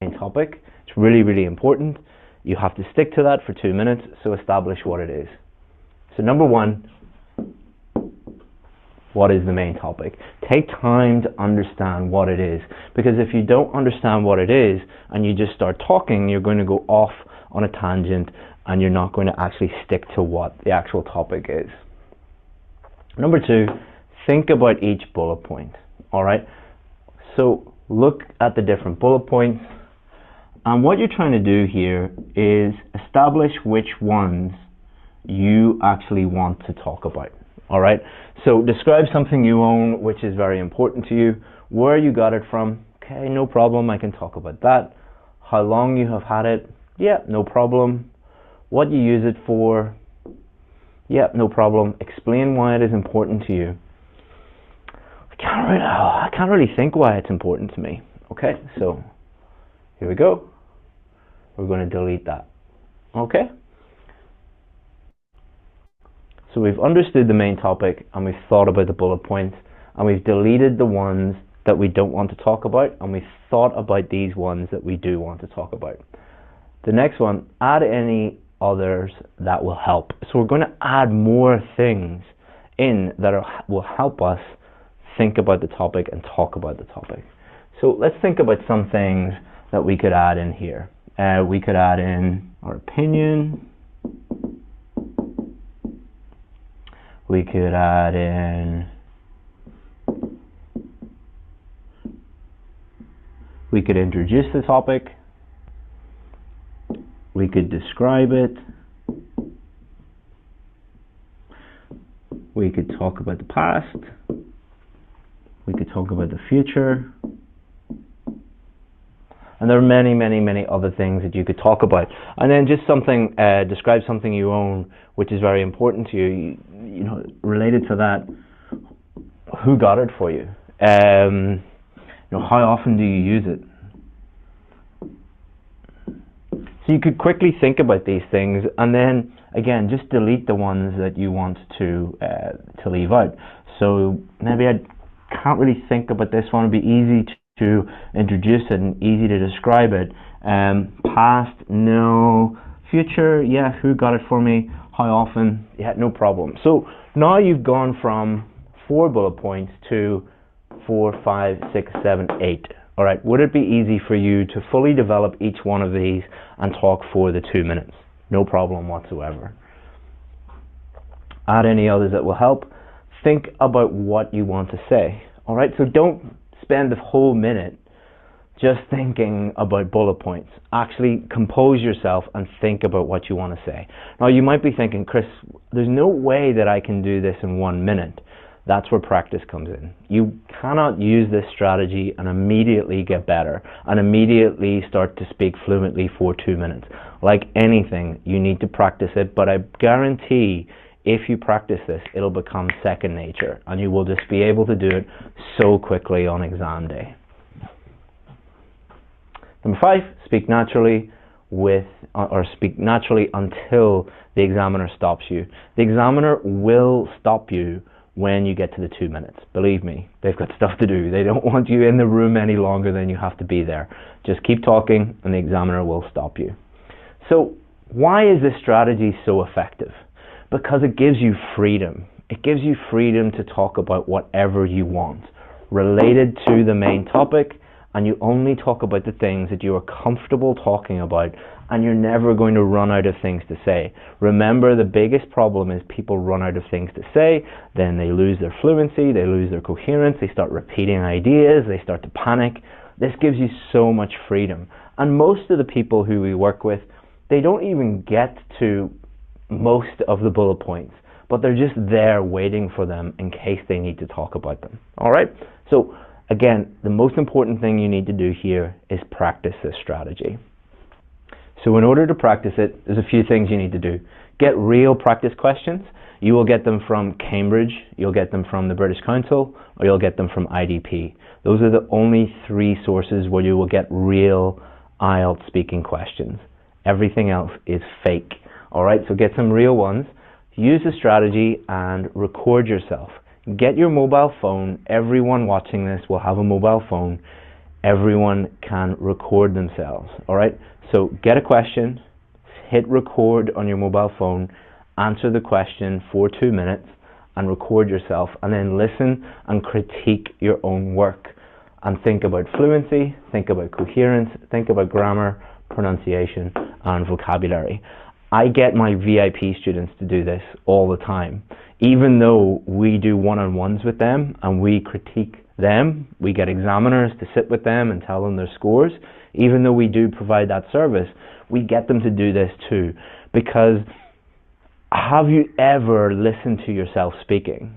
Main topic. It's really, really important. You have to stick to that for 2 minutes, so establish what it is. So number one, what is the main topic? Take time to understand what it is, because if you don't understand what it is and you just start talking, you're going to go off on a tangent and you're not going to actually stick to what the actual topic is. Number two, think about each bullet point. All right, so look at the different bullet points, and what you're trying to do here is establish which ones you actually want to talk about. All right, so describe something you own which is very important to you, where you got it from. Okay, no problem, I can talk about that. How long you have had it. Yeah, no problem. What you use it for. Yeah, no problem. Explain why it is important to you. I can't really think why it's important to me. Okay, so here we go. We're going to delete that. Okay. So we've understood the main topic and we've thought about the bullet points and we've deleted the ones that we don't want to talk about and we've thought about these ones that we do want to talk about. The next one, add any others that will help. So we're going to add more things in that will help us think about the topic and talk about the topic. So let's think about some things that we could add in here. We could add in our opinion. We could add in, we could introduce the topic. We could describe it. We could talk about the past. We could talk about the future. And there are many, many, many other things that you could talk about. And then just something, describe something you own, which is very important to you. You know, related to that, who got it for you? You know, how often do you use it? So you could quickly think about these things, and then again, just delete the ones that you want to leave out. So maybe I can't really think about this one. It'd be easy to introduce it and easy to describe it. Past, no. Future, yeah. Who got it for me? How often? Yeah, no problem. So now you've gone from 4 bullet points to 4, 5, 6, 7, 8. All right. Would it be easy for you to fully develop each one of these and talk for the 2 minutes? No problem whatsoever. Add any others that will help. Think about what you want to say. All right. So don't spend the whole minute just thinking about bullet points. Actually compose yourself and think about what you want to say. Now you might be thinking, Chris, there's no way that I can do this in 1 minute. That's where practice comes in. You cannot use this strategy and immediately get better and immediately start to speak fluently for 2 minutes. Like anything, you need to practice it, but I guarantee if you practice this, it'll become second nature and you will just be able to do it so quickly on exam day. Number 5, speak naturally speak naturally until the examiner stops you. The examiner will stop you when you get to the 2 minutes. Believe me, they've got stuff to do. They don't want you in the room any longer than you have to be there. Just keep talking and the examiner will stop you. So why is this strategy so effective? Because it gives you freedom. It gives you freedom to talk about whatever you want related to the main topic, and you only talk about the things that you are comfortable talking about, and you're never going to run out of things to say. Remember, the biggest problem is people run out of things to say, then they lose their fluency, they lose their coherence, they start repeating ideas, they start to panic. This gives you so much freedom. And most of the people who we work with, they don't even get to most of the bullet points, but they're just there waiting for them in case they need to talk about them. All right? So again, the most important thing you need to do here is practice this strategy. So in order to practice it, there's a few things you need to do. Get real practice questions. You will get them from Cambridge, you'll get them from the British Council, or you'll get them from IDP. Those are the only 3 sources where you will get real IELTS speaking questions. Everything else is fake. All right, so get some real ones. Use the strategy and record yourself. Get your mobile phone. Everyone watching this will have a mobile phone. Everyone can record themselves. All right, so get a question, hit record on your mobile phone, answer the question for 2 minutes and record yourself, and then listen and critique your own work and think about fluency, think about coherence, think about grammar, pronunciation and vocabulary. I get my VIP students to do this all the time. Even though we do one-on-ones with them and we critique them, we get examiners to sit with them and tell them their scores. Even though we do provide that service, we get them to do this too. Because have you ever listened to yourself speaking?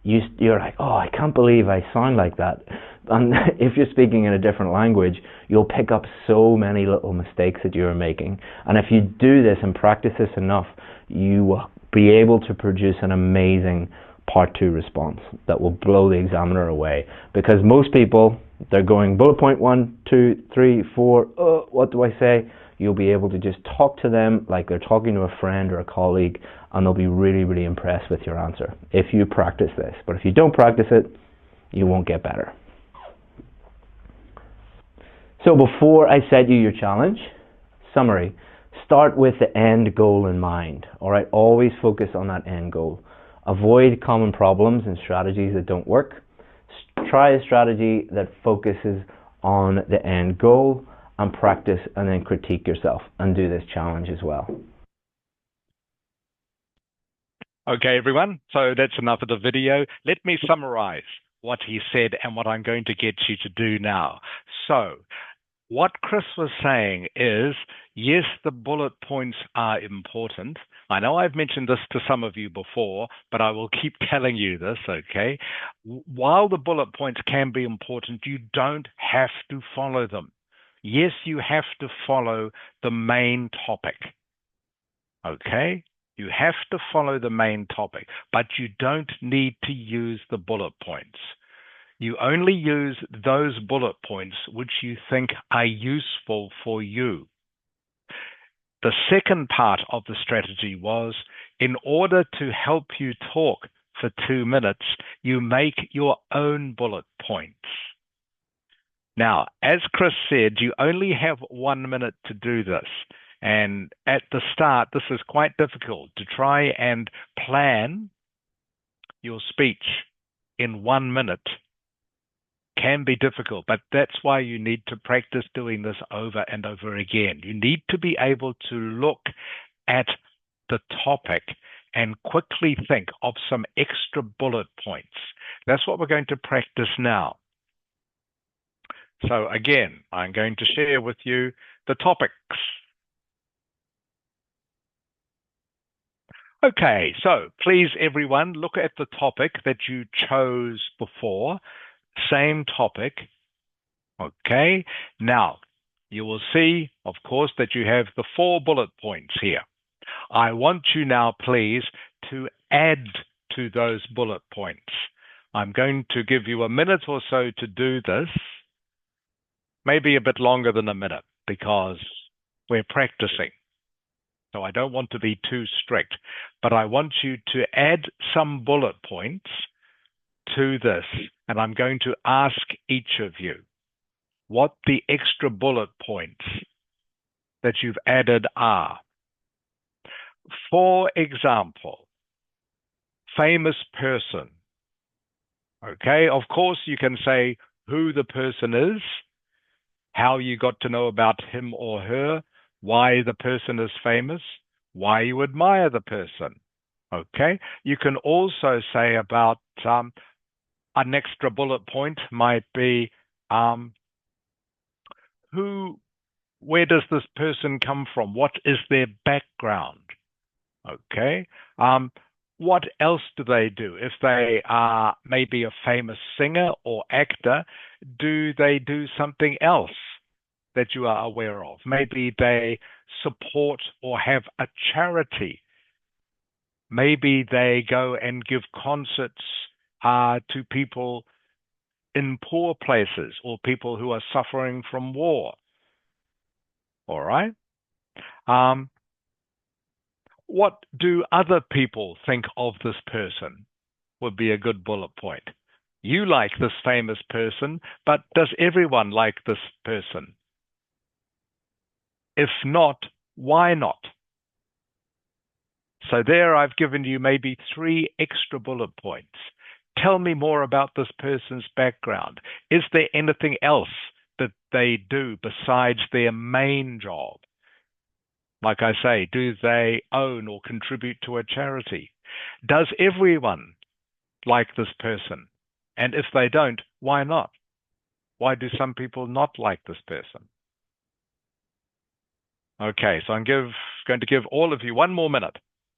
You're like, oh, I can't believe I sound like that. And if you're speaking in a different language, you'll pick up so many little mistakes that you're making. And if you do this and practice this enough, you will be able to produce an amazing part 2 response that will blow the examiner away. Because most people, they're going bullet point 1, 2, 3, 4, what do I say? You'll be able to just talk to them like they're talking to a friend or a colleague, and they'll be really, really impressed with your answer if you practice this. But if you don't practice it, you won't get better. So before I set you your challenge, summary, start with the end goal in mind. All right, always focus on that end goal. Avoid common problems and strategies that don't work. Try a strategy that focuses on the end goal and practice and then critique yourself and do this challenge as well. Okay, everyone. So that's enough of the video. Let me summarize what he said and what I'm going to get you to do now. So what Chris was saying is, yes, the bullet points are important. I know I've mentioned this to some of you before, but I will keep telling you this, okay? While the bullet points can be important, you don't have to follow them. Yes, you have to follow the main topic, okay? You have to follow the main topic, but you don't need to use the bullet points. You only use those bullet points which you think are useful for you. The second part of the strategy was, in order to help you talk for 2 minutes, you make your own bullet points. Now, as Chris said, you only have 1 minute to do this. And at the start, this is quite difficult to try and plan your speech in 1 minute. Can be difficult, but that's why you need to practice doing this over and over again. You need to be able to look at the topic and quickly think of some extra bullet points. That's what we're going to practice now. So again, I'm going to share with you the topics. Okay, so please everyone look at the topic that you chose before. Same topic. Okay, now you will see, of course, that you have the 4 bullet points here. I want you now, please, to add to those bullet points. I'm going to give you a minute or so to do this, maybe a bit longer than a minute, because we're practicing. So I don't want to be too strict, but I want you to add some bullet points to this, and I'm going to ask each of you what the extra bullet points that you've added are. For example, famous person. Okay, of course you can say who the person is, how you got to know about him or her, why the person is famous, why you admire the person. Okay, you can also say about an extra bullet point might be where does this person come from? What is their background? Okay. What else do they do? If they are maybe a famous singer or actor, do they do something else that you are aware of? Maybe they support or have a charity. Maybe they go and give concerts to people in poor places or people who are suffering from war. All right. What do other people think of this person would be a good bullet point. You like this famous person, but does everyone like this person? If not, why not? So there I've given you maybe 3 extra bullet points. Tell me more about this person's background. Is there anything else that they do besides their main job? Like I say, do they own or contribute to a charity? Does everyone like this person? And if they don't, why not? Why do some people not like this person? Okay, so I'm going to give all of you 1 more minute,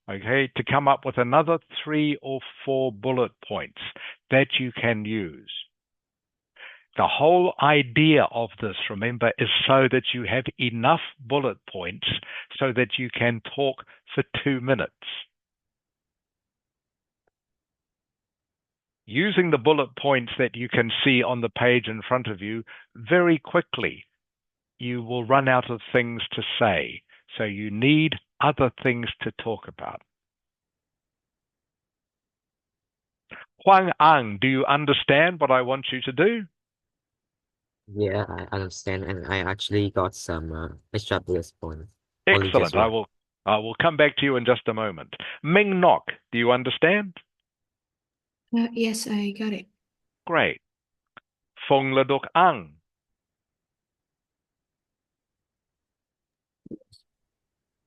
okay, to come up with another 3 or 4 bullet points that you can use. The whole idea of this, remember, is so that you have enough bullet points so that you can talk for 2 minutes. Using the bullet points that you can see on the page in front of you, very quickly you will run out of things to say. So you need other things to talk about. Huang Ang, do you understand what I want you to do? Yeah, I understand, and I actually got some extra bullet points. Only just Excellent. one. I will come back to you in just a moment. Ming Nok, do you understand? Yes, I got it. Great. Fong Ladok Ang.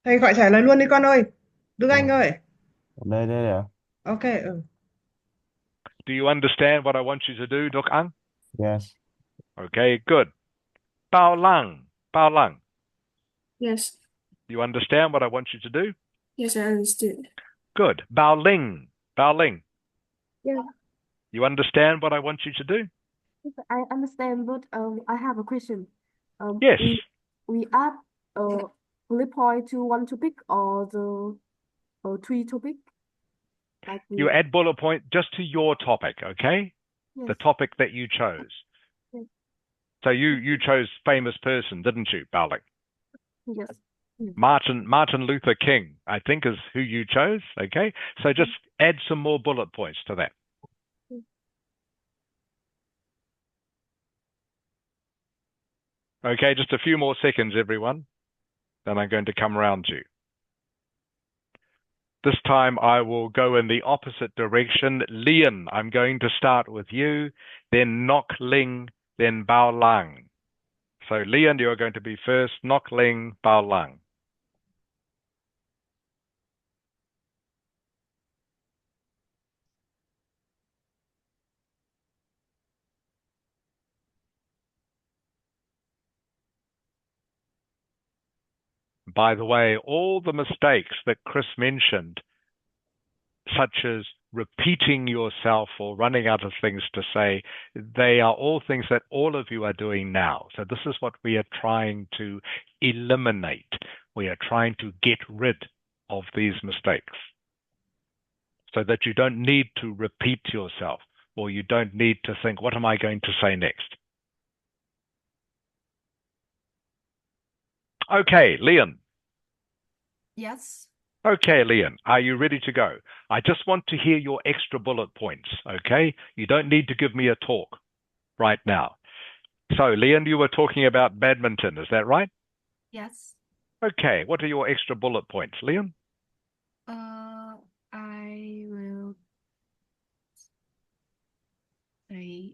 Thầy gọi trả lời luôn đi con ơi. Đức Anh Ồ, ơi. đây đây à? Ok. Ừ. Do you understand what I want you to do, Dok Ang? Yes. Okay, good. Bao lang, bao lang. Yes. You understand what I want you to do? Yes, I understood. Good. Bao ling, bao ling. Yeah, You understand what I want you to do? I understand, but I have a question. Yes. We add bullet point to one topic or the three topic like You we. add bullet point just to your topic, okay? Yes. The topic that you chose. Yes. So you chose famous person, didn't you, Bao Ling? Yes. Martin Luther King, I think, is who you chose, okay? So just add some more bullet points to that. Okay, just a few more seconds, everyone. Then I'm going to come around to you. This time I will go in the opposite direction. Lian, I'm going to start with you, then Nok Ling, then Bao Lang. So Lian, you're going to be first, Nok Ling, Bao Lang. By the way, all the mistakes that Chris mentioned, such as repeating yourself or running out of things to say, they are all things that all of you are doing now. So this is what we are trying to eliminate. We are trying to get rid of these mistakes so that you don't need to repeat yourself or you don't need to think, what am I going to say next? Okay, Leon. Yes. Okay, Leon, are you ready to go? I just want to hear your extra bullet points, okay? You don't need to give me a talk right now. So, Leon, you were talking about badminton, is that right? Yes. Okay, what are your extra bullet points, Leon? I will say,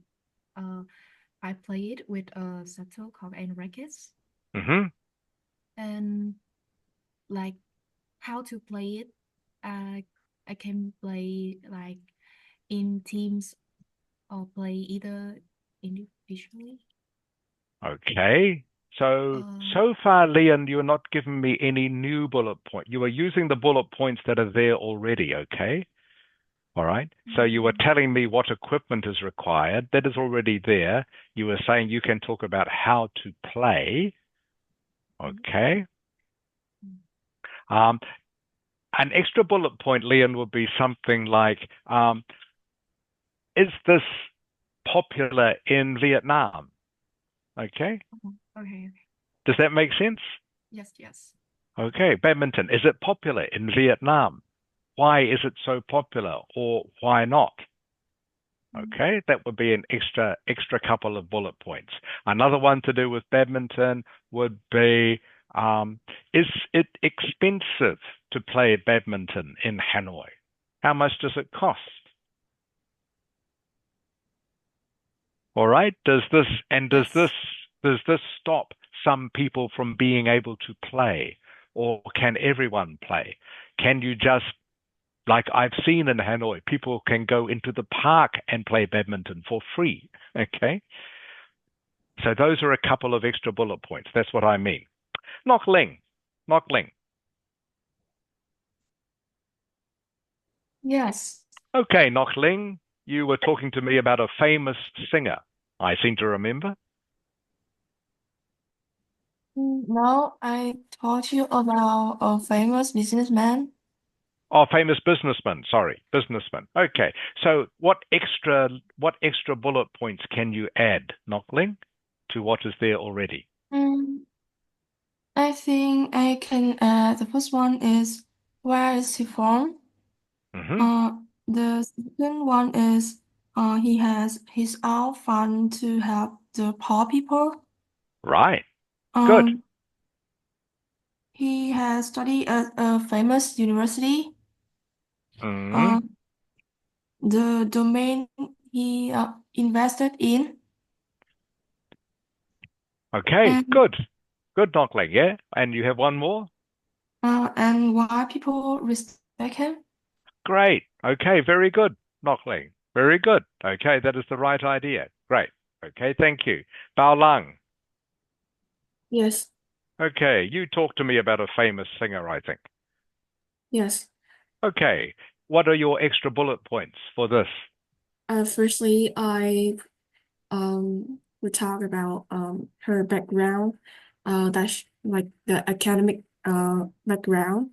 I play it with a shuttlecock and rackets, Mm-hmm. and like how to play it. I can play like in teams or play either individually. Okay. So far, Leon, you're not giving me any new bullet point. You are using the bullet points that are there already, okay? All right. So you were telling me what equipment is required. That is already there. You were saying you can talk about how to play. Okay. An extra bullet point, Leon, would be something like, is this popular in Vietnam? Okay. Okay. Does that make sense? Yes, yes. Okay. Badminton, is it popular in Vietnam? Why is it so popular, or why not? Okay, that would be an extra couple of bullet points. Another one to do with badminton would be, is it expensive to play badminton in Hanoi? How much does it cost? All right, does this stop some people from being able to play, or can everyone play? Can you just, like I've seen in Hanoi, people can go into the park and play badminton for free, okay? So those are a couple of extra bullet points. That's what I mean. Nok Ling. Nok Ling. Yes. Okay, Nok Ling, you were talking to me about a famous singer. I seem to remember. No, I told you about a famous businessman. Oh, famous businessman. Sorry, businessman. Okay. So what extra bullet points can you add, Nok Ling, to what is there already? I think I can add the first one is where is he from? The second one is he has his own fund to help the poor people. Right. Good. He has studied at a famous university. The domain he invested in. Okay, good. Good, Nok Ling, yeah? And you have one more? And why people respect him? Great. Okay, very good, Knockling. Very good. Okay, that is the right idea. Great. Okay, thank you. Bao Lang. Yes, Okay, you talk to me about a famous singer, I think. yes. Okay, what are your extra bullet points for this? Firstly, I would talk about her background, that's like the academic background.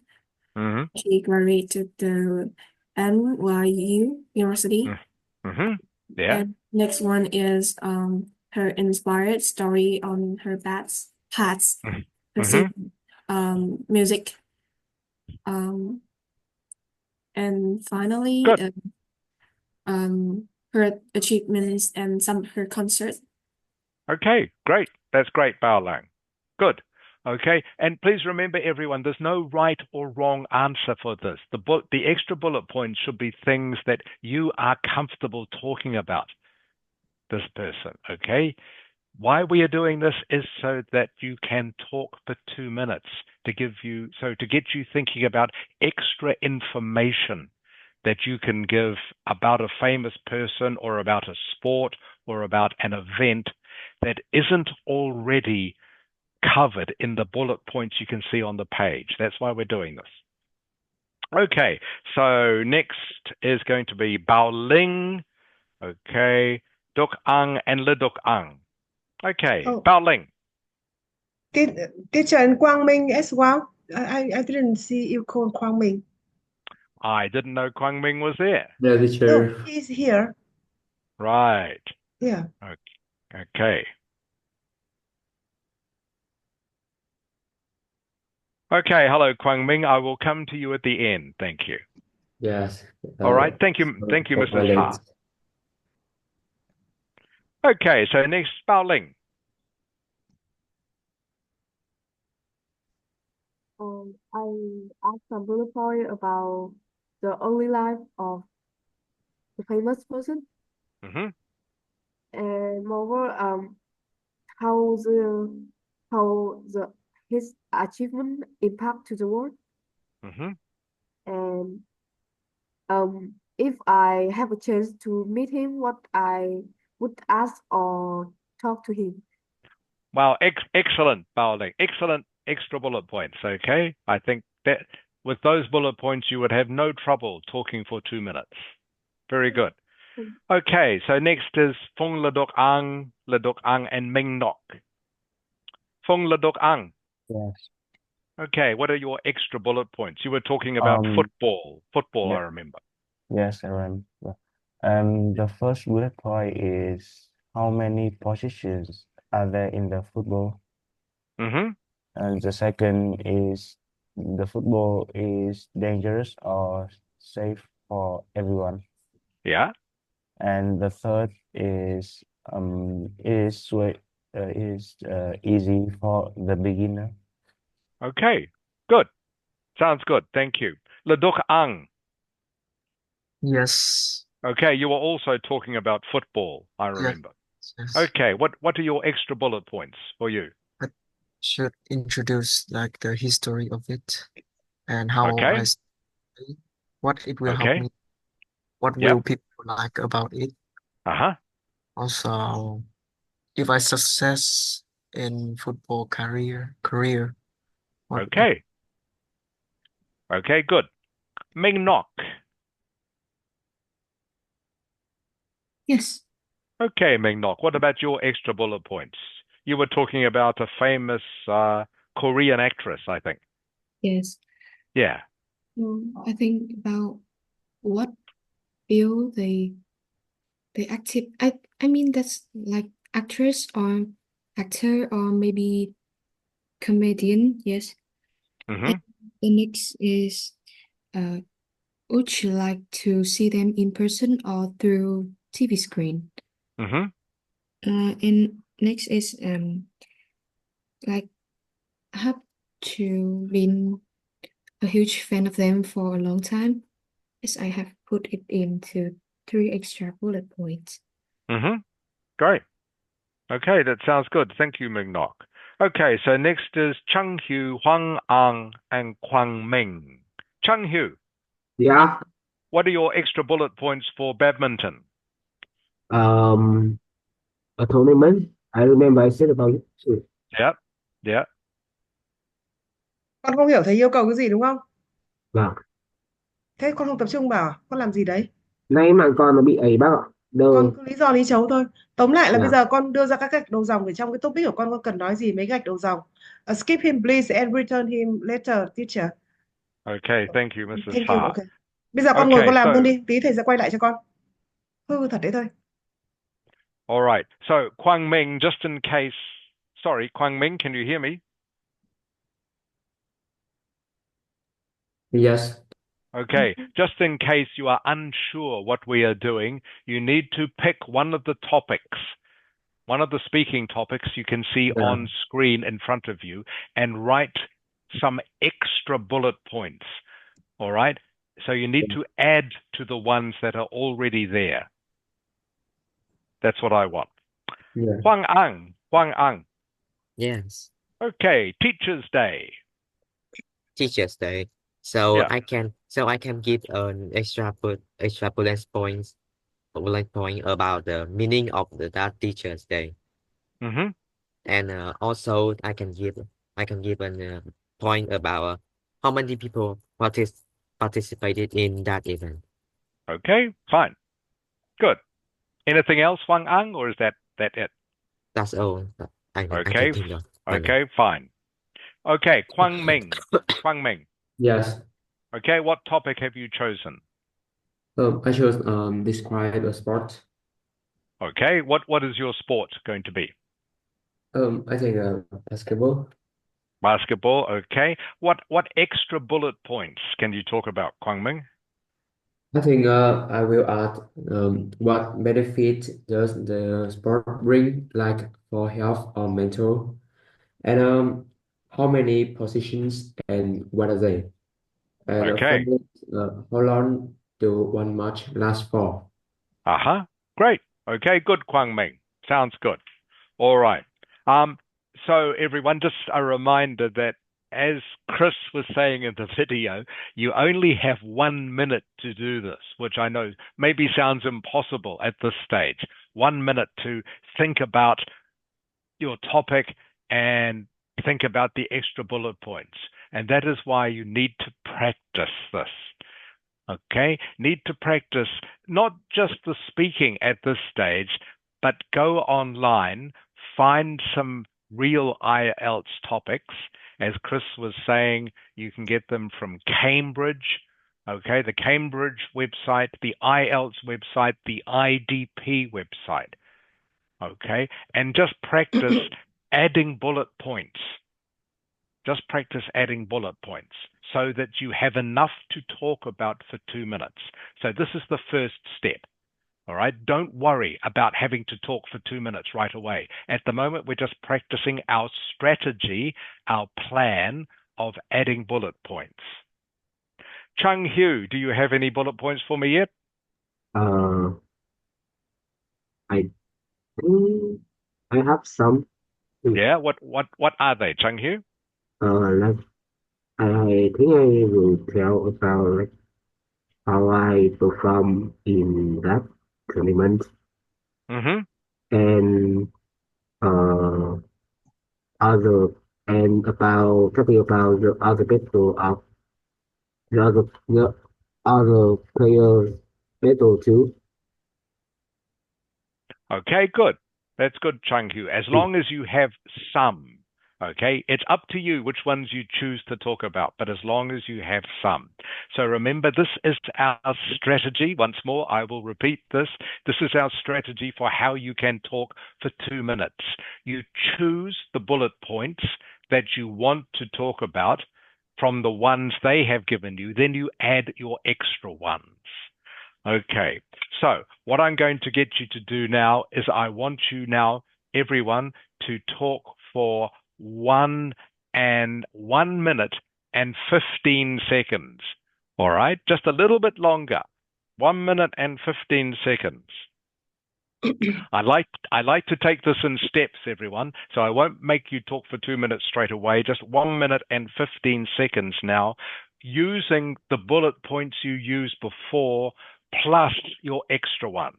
Mm-hmm. She graduated the NYU University. Mm-hmm. Yeah. And next one is her inspired story on her paths Mm-hmm. pursuing music. And finally, Good. her achievements and some of her concerts. Okay, great. That's great, Bao Lang. Good. Okay, and please remember, everyone, there's no right or wrong answer for this. The extra bullet points should be things that you are comfortable talking about this person. Okay, why we are doing this is so that you can talk for 2 minutes to get you thinking about extra information that you can give about a famous person or about a sport or about an event that isn't already covered in the bullet points you can see on the page. That's why we're doing this. Okay, so next is going to be Bao Ling, okay, Duk Ang and Le Duk Ang. Okay, Oh, Bao Ling. teacher and Quang Minh as well. I didn't see you call Quang Minh. I didn't know Kwang Ming was there. Yeah, No, teacher. he's here. Right. Yeah. Okay. Okay, hello, Kwang Ming. I will come to you at the end. Thank you. Yes. All right. Thank you, Mrs. Ha. Okay, so next, Bao Ling. I asked some bullet point about the early life of the famous person, Mm-hmm. and moreover, how the how the his achievement impact to the world, Mm-hmm. and if I have a chance to meet him, what I would ask or talk to him. Wow, excellent, Bao Ling. Excellent extra bullet points. Okay, I think that with those bullet points, you would have no trouble talking for 2 minutes. Very good. Okay, so next is Fung Le Duk Ang, and Ming Nok. Fung Le Duk Ang. Yes. Okay, what are your extra bullet points? You were talking about football. Football, I Yeah. remember. Yes, I remember. The first bullet point is how many positions are there in the football? Mm-hmm. And the second is the football is dangerous or safe for everyone. Yeah. And the third is easy for the beginner. Okay, good. Sounds good. Thank you. Le Duk Ang. Yes. Okay, you were also talking about football, I Yes. remember. Yes. Okay, what are your extra bullet points for you? I should introduce like the history of it and how Okay. I study, what it will help Okay. me, what Yep. will people like about it. Uh-huh. Also, if I success in football career, what Okay. Okay, good. Ming Nok. Yes. Okay, Ming Nok, what about your extra bullet points? You were talking about a famous Korean actress, I think. Yes. Yeah. I think about what field they active. I mean that's like actress or actor or maybe comedian. Yes. Mm-hmm. And the next is would you like to see them in person or through TV screen? Mm-hmm. And next is like I have to been a huge fan of them for a long time. Yes, I have put it into 3 extra bullet points. Mm-hmm. Great. Okay, that sounds good. Thank you, Ming Nok. Okay, so next is Chung Hu, Huang Ang, and Kwang Ming. Chung Hu, Yeah. what are your extra bullet points for badminton? A tournament. I remember I said about it. Yeah, yeah. Con không hiểu thầy yêu cầu cái gì đúng không? Vâng. Thế con không tập trung vào à? Con làm gì đấy? Nãy mà con nó bị ấy bác ạ. Con cứ lý do lý chấu thôi. Tóm lại là bây Dạ. giờ con đưa ra các gạch đầu dòng ở trong cái topic của con cần nói gì mấy gạch đầu dòng. Skip him please and return him later, teacher. Okay, thank you, Mrs. Thank you. Ha. Okay. Bây giờ con ngồi Okay, con làm so luôn đi, tí thầy sẽ quay lại cho con. Hư thật đấy thôi. all right. So Kwang Ming, just in case. Sorry, Kwang Ming, can you hear me? Yes. Okay, just in case you are unsure what we are doing, you need to pick one of the topics, one of the speaking topics you can see Yeah. on screen in front of you, and write some extra bullet points. All right? So you need to add to the ones that are already there. That's what I want. Yeah. Huang Ang, Huang Ang. Yes. Okay, Teacher's Day. Teacher's Day. So Yeah. I can give an extra bullet points about the meaning of that Teacher's Day. Mm-hmm. And also I can give a point about how many people participated in that event. Okay, fine. Good. Anything else, Huang Ang, or is that it? That's all I Okay. can think of. Okay, fine. Okay, Kwang Ming. Kwang Ming. Yes. Okay, what topic have you chosen? I chose describe a sport. Okay, what is your sport going to be? I think basketball. Basketball, okay. What extra bullet points can you talk about, Kwang Ming? I think I will add what benefit does the sport bring, like for health or mental, and how many positions and what are they, and Okay. finally, how long do one match last for? Uh-huh. Great. Okay, good, Kwang Ming. Sounds good. All right. So everyone, just a reminder that as Chris was saying in the video, you only have 1 minute to do this, which I know maybe sounds impossible at this stage. 1 minute to think about your topic and think about the extra bullet points. And that is why you need to practice this. Okay, need to practice not just the speaking at this stage, but go online, find some real Ielts topics. As Chris was saying, you can get them from Cambridge, okay, the Cambridge website, the Ielts website, the IDP website, okay, and just practice adding bullet points. Just practice adding bullet points so that you have enough to talk about for 2 minutes. So this is the first step. All right. Don't worry about having to talk for 2 minutes right away. At the moment, we're just practicing our strategy, our plan of adding bullet points. Chung Hu, do you have any bullet points for me yet? I think I have some. Yeah. What are they, Chung Hu? Like I think I will tell about like how I perform in that tournament Mm-hmm. and uh other and about talking about the other people of the other players battle too. Okay, good. That's good, Chung Hu. As long as you have some, okay? It's up to you which ones you choose to talk about, but as long as you have some. So remember, this is our strategy. Once more, I will repeat this. This is our strategy for how you can talk for 2 minutes. You choose the bullet points that you want to talk about from the ones they have given you, then you add your extra ones. Okay, so what I'm going to get you to do now is I want you now, everyone, to talk for 1 minute and 15 seconds. All right, just a little bit longer. 1 minute and 15 seconds. I like to take this in steps, everyone. So I won't make you talk for 2 minutes straight away. Just 1 minute and 15 seconds now, using the bullet points you used before plus your extra ones.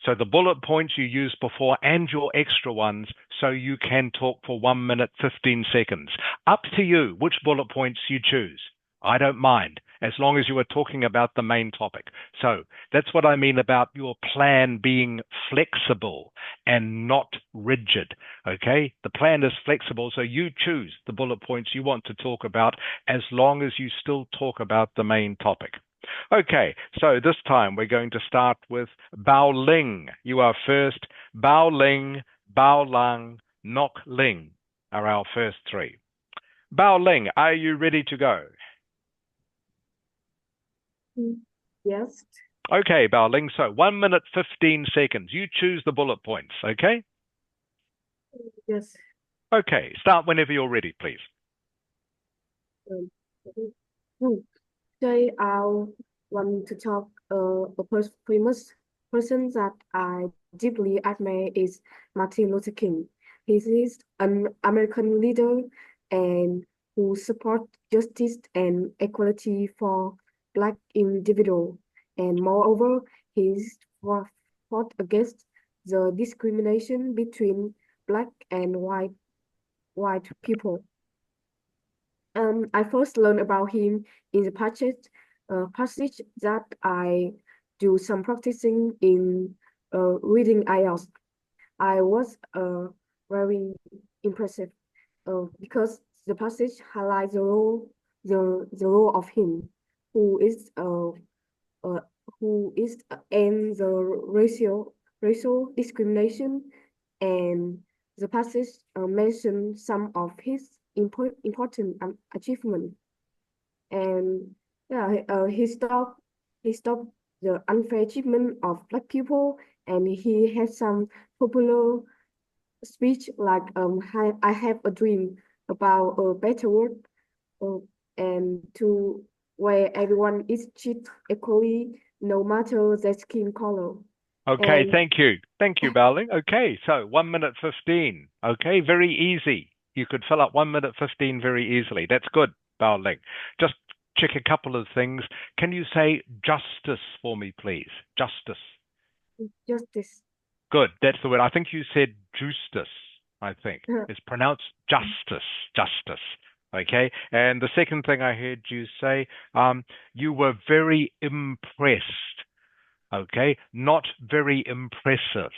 So the bullet points you used before and your extra ones, so you can talk for 1 minute, 15 seconds. Up to you which bullet points you choose. I don't mind, as long as you are talking about the main topic. So that's what I mean about your plan being flexible and not rigid, okay? The plan is flexible, so you choose the bullet points you want to talk about as long as you still talk about the main topic. Okay, so this time we're going to start with Bao Ling. You are first. Bao Ling, Bao Lang, Nok Ling are our first three. Bao Ling, are you ready to go? Yes. Okay, Bao Ling, so 1 minute, 15 seconds. You choose the bullet points, okay? Yes. Okay, start whenever you're ready, please. Today I want to talk a famous person that I deeply admire is Martin Luther King. He is an American leader and who support justice and equality for Black individuals. And moreover, he fought against the discrimination between Black and white people. I first learned about him in the passage that I do some practicing in reading Ielts. I was very impressive because the passage highlights the role of him who is uh, in the racial discrimination, and the passage mentions some of his important achievements. And yeah, he stopped the unfair treatment of Black people, and he had some popular speech like I have a dream about a better world, uh, and to where everyone is treated equally, no matter their skin color. Okay, And thank you. Thank you, Bao Ling. Okay, so 1 minute 15. Okay, very easy. You could fill up 1 minute 15 very easily. That's good, Bao Ling. Just check a couple of things. Can you say justice for me, please? Justice. justice. Good, that's the word. I think you said justice, I think. It's pronounced justice, justice. Okay, and the second thing I heard you say, you were very impressed. Okay, not very impressive.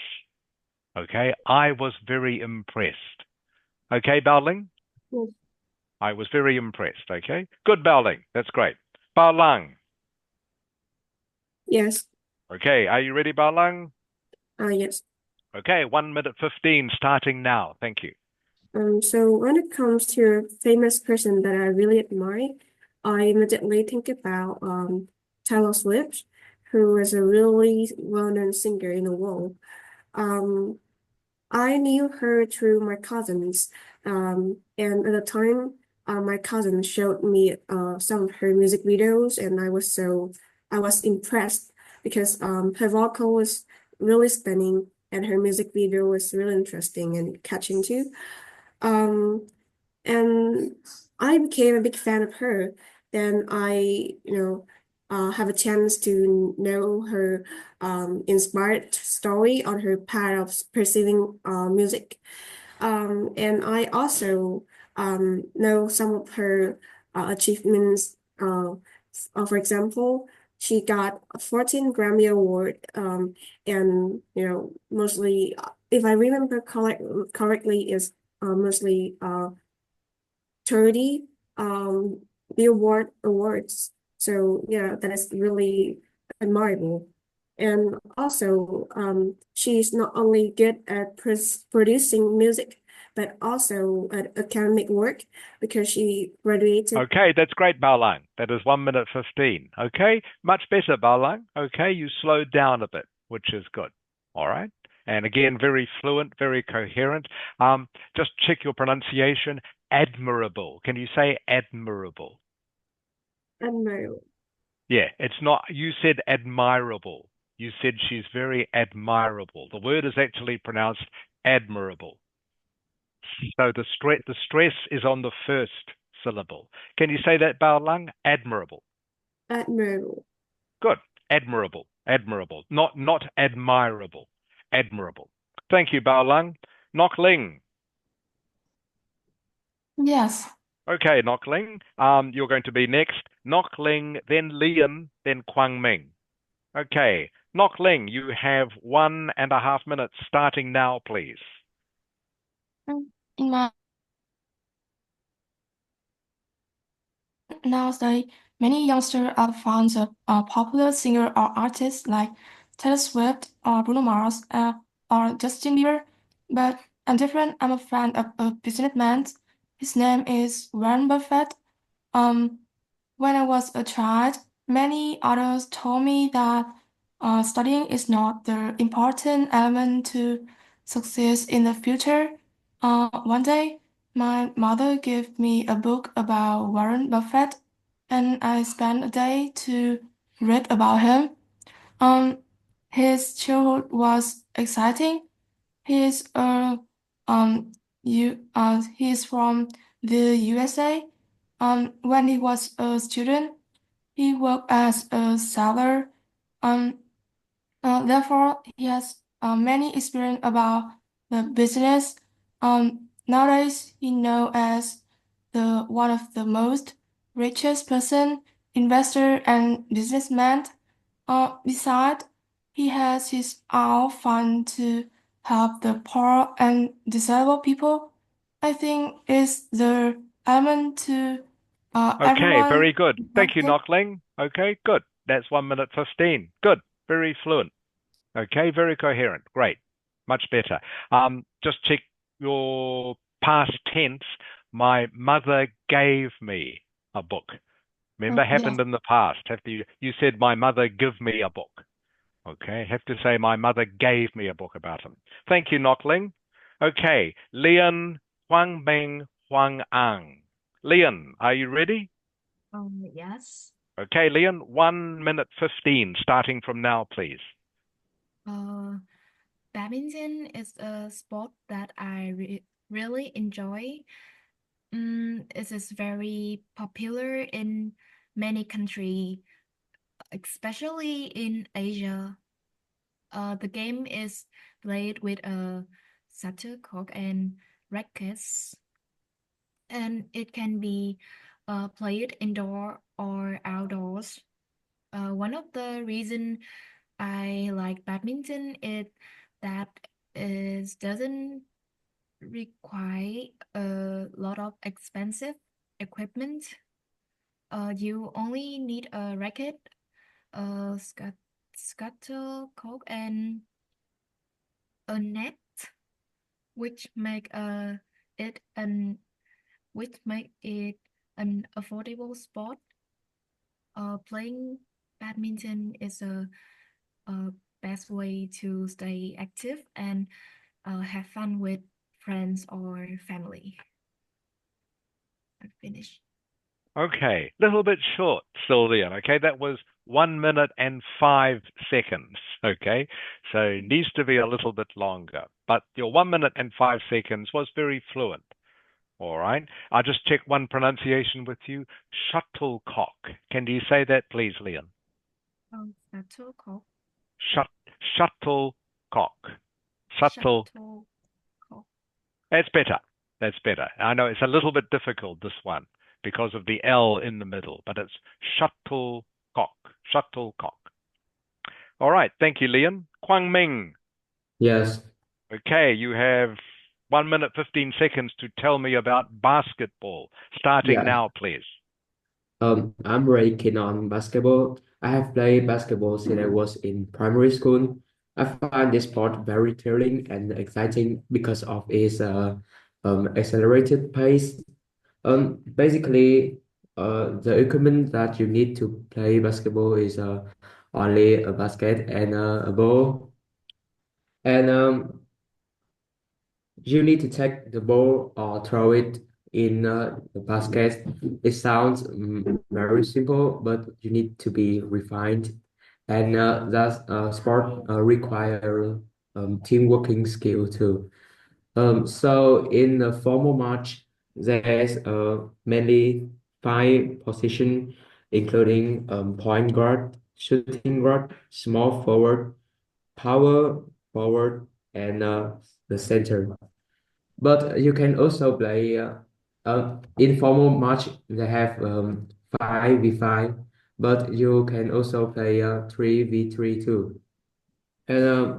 Okay, I was very impressed. Okay, Bao Ling? Yes. I was very impressed. Okay, good, Bao Ling. That's great. Bao Lang. Yes. Okay, are you ready, Bao Lang? Yes. Okay, 1 minute 15 starting now. Thank you. So when it comes to a famous person that I really admire, I immediately think about Taylor Swift, who is a really well-known singer in the world. Um, I knew her through my cousins, and at the time, my cousin showed me some of her music videos, and I was impressed because her vocal was really stunning, and her music video was really interesting and catching too. Um, and I became a big fan of her. Then have a chance to know her inspired story on her path of perceiving music. And I also know some of her achievements. For example, she got a 14 Grammy Award, and mostly, if I remember correctly, is mostly 30 Billboard awards. So yeah, that is really admirable. And also, she's not only good at producing music, but also at academic work because she graduated. Okay, that's great, Bao Lang. That is 1 minute 15. Okay, much better, Bao Lang. Okay, you slowed down a bit, which is good. All right. And again, very fluent, very coherent. Just check your pronunciation. Admirable. Can you say admirable? Admirable. Yeah, it's not, you said admirable. You said she's very admirable. The word is actually pronounced admirable. So the stress is on the first syllable. Can you say that, Bao Lang? Admirable. Admirable. Good. Admirable. Admirable. Not admirable. Admirable. Thank you, Bao Lang. Nok Ling. Yes. Okay, Nok Ling. You're going to be next. Nok Ling, then Lian, then Kwang Ming. Okay. Nok Ling, you have 1.5 minutes starting now, please. In my nowadays, many youngsters are fans of popular singer or artists like Taylor Swift or Bruno Mars or Justin Bieber. But I'm different. I'm a fan of a businessman. His name is Warren Buffett. Um, when I was a child, many others told me that studying is not the important element to success in the future. One day, my mother gave me a book about Warren Buffett, and I spent a day to read about him. Um, his childhood was exciting. He's he's from the USA. When he was a student, he worked as a seller. Um, Therefore, he has many experience about the business. Nowadays, he known as the one of the most richest person, investor, and businessman. Besides, he has his own fund to help the poor and disabled people. I think it's the element to Okay, everyone. very good. Thank you, Nok Ling. Okay, good. That's 1 minute 15. Good. Very fluent. Okay, very coherent. Great. Much better. Just check your past tense. My mother gave me a book. Remember, happened in the past. You said my mother give me a book. Okay, have to say my mother gave me a book about him. Thank you, Knockling. Okay, Lian, Huang Bing, Huang Ang. Lian, are you ready? Yes. Okay, Lian, 1 minute 15, starting from now, please. Badminton is a sport that I really enjoy. It is very popular in many countries, especially in Asia. The game is played with a shuttlecock and rackets, and it can be played indoor or outdoors. One of the reason I like badminton is that it doesn't require a lot of expensive equipment. You only need a racket, a shuttlecock, and a net, which make it an which make it an affordable sport. Playing badminton is a best way to stay active and have fun with friends or family. I'm finished. Okay, little bit short, Sylvian. Okay, that was 1 minute and 5 seconds. Okay, so needs to be a little bit longer, but your 1 minute and 5 seconds was very fluent. All right, I'll just check one pronunciation with you. Shuttlecock. Can you say that, please, Leon? Shuttlecock. Shuttlecock. Shuttle. That's better. That's better. I know it's a little bit difficult, this one, because of the L in the middle, but it's shuttlecock. Shuttlecock. All right. Thank you, Leon. Kwang Ming. Yes. Okay, you have 1 minute 15 seconds to tell me about basketball. Starting Yeah. now, please. I'm very keen on basketball. I have played basketball since I was in primary school. I find this sport very thrilling and exciting because of its accelerated pace. Basically, the equipment that you need to play basketball is only a basket and a ball, and you need to take the ball or throw it in the basket. It sounds very simple, but you need to be refined. and that sport require team working skill too. So in the formal match, there's mainly five position, including point guard, shooting guard, small forward, power forward, and the center. But you can also play informal match. They have 5v5, but you can also play 3v3 too. And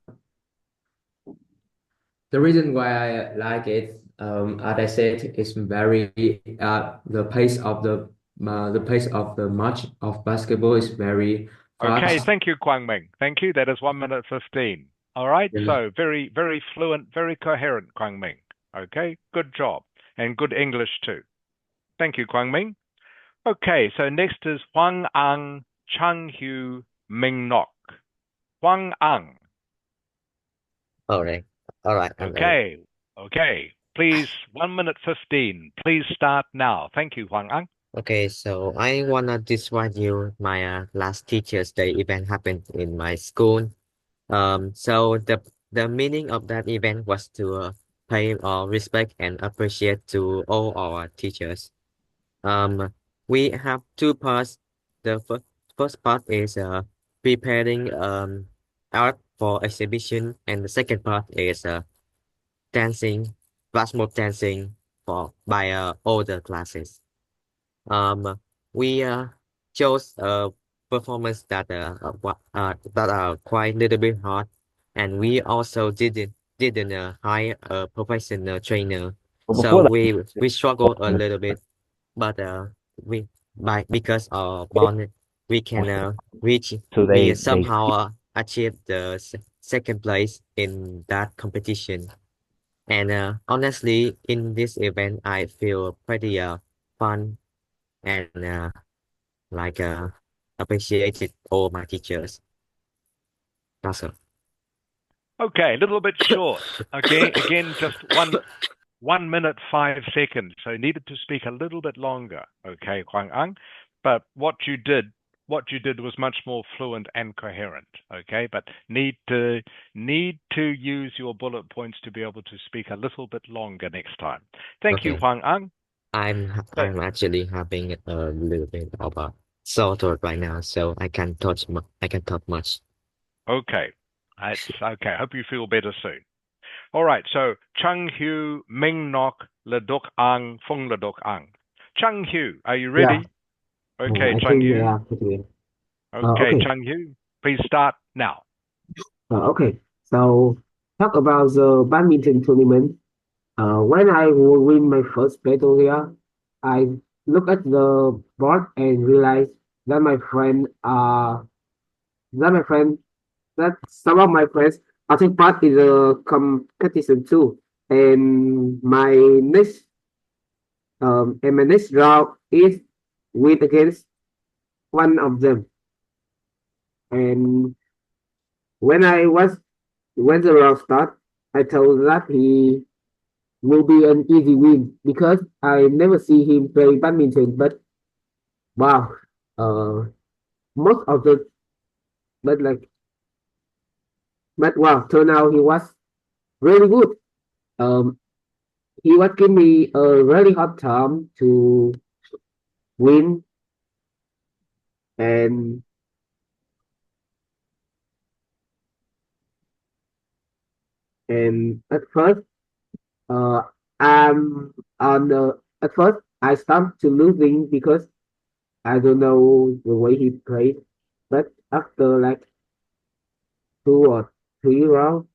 the reason why I like it, as I said, is very the pace of the match of basketball is very Okay, fast. thank you, Kwang Ming. Thank you. That is 1 minute 15. All right, Yeah. so very, very fluent, very coherent, Kwang Ming. Okay, good job. And good English too. Thank you, Kwang Ming. Okay, so next is Huang Ang, Chang Hu, Ming Nok. Huang Ang. All right. All right. I'm ready. Okay, okay. Please, 1 minute 15. Please start now. Thank you, Huang Ang. Okay, so I wanna describe you my last Teachers' Day event happened in my school. So the meaning of that event was to pay respect and appreciate to all our teachers. We have two parts. The first part is preparing art for exhibition, and the second part is dancing, flash mob dancing for by all the classes. We chose a performance that are quite a little bit hard, and we also didn't hire a professional trainer, But so before that, we struggle a little bit, but we because of bond we can reach so we they somehow achieve the second place in that competition. And honestly, in this event, I feel pretty fun and like appreciated all my teachers. That's all. Okay, a little bit short. Okay, again, just 1 minute 5 seconds. So needed to speak a little bit longer. Okay, Huang Ang. But what you did was much more fluent and coherent. Okay, but need to use your bullet points to be able to speak a little bit longer next time. Thank you, Okay. Huang Ang. So, I'm actually having a little bit of a sore throat right now, so I can talk much. okay, that's okay. Hope you feel better soon. All right, so Chung Hu, Ming Nok, Ledok Ang, Fung Ledok Ang. Chung Hu, are you Yeah, ready? Okay, I Chung think they Hu. are pretty good. Okay, Okay. Chung Hu, please start now. Okay. So talk about the badminton tournament. When I will win my first battle here, I look at the board and realize that my friend that my friend that some of my friends are taking part in the competition too. And my next round is win against one of them. And when I was when the round start, I told that he will be an easy win because I never see him play badminton. But wow, uh, most of the but like but wow, turn out he was really good. Um, he was giving me a really hard time to win, and at first, uh, I'm on the at first I start to losing because I don't know the way he played, but after like 2 or 3 rounds,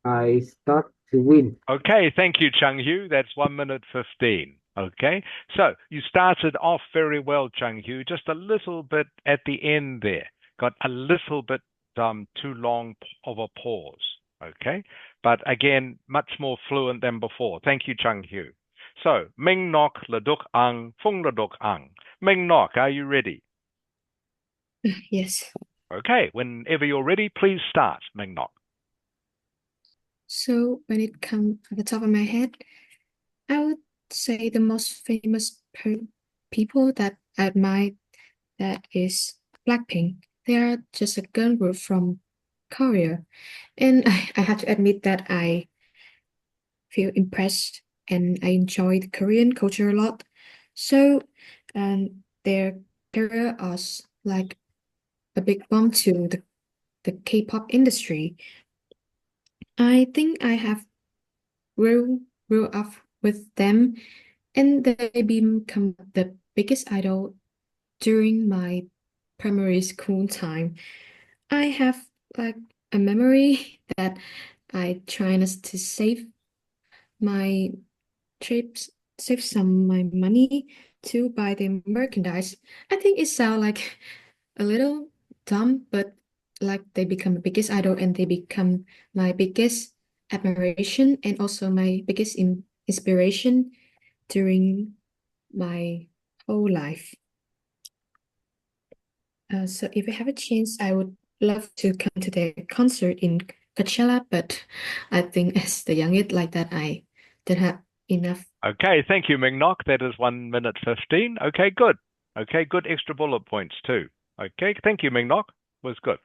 I start to win. Okay, thank you, Chung Hu. That's 1 minute 15. Okay, so you started off very well, Chung Hu, just a little bit at the end there. Got a little bit too long of a pause. Okay, but again, much more fluent than before. Thank you, Chung Hu. So, Ming Nok Leduk Ang, Fung Leduk Ang. Ming Nok, are you ready? Yes. Okay, whenever you're ready, please start, Ming Nok. So when it comes at the top of my head, I would say the most famous people that I admire that is Blackpink. They are just a girl group from Korea. And I have to admit that I feel impressed and I enjoy the Korean culture a lot. So, their career was like a big bump to the K-pop industry. I think I have grew up with them and they become the biggest idol during my primary school time. I have like a memory that I trying to save my trips, save some my money to buy the merchandise. I think it sounds like a little dumb, but like they become the biggest idol and they become my biggest admiration and also my biggest inspiration during my whole life. So if I have a chance, I would love to come to their concert in Coachella, but I think as the youngest like that, I don't have enough. Okay, thank you, Mingnock. That is 1 minute 15. Okay, good. Okay, good extra bullet points too. Okay, thank you, Mingnock. Was good.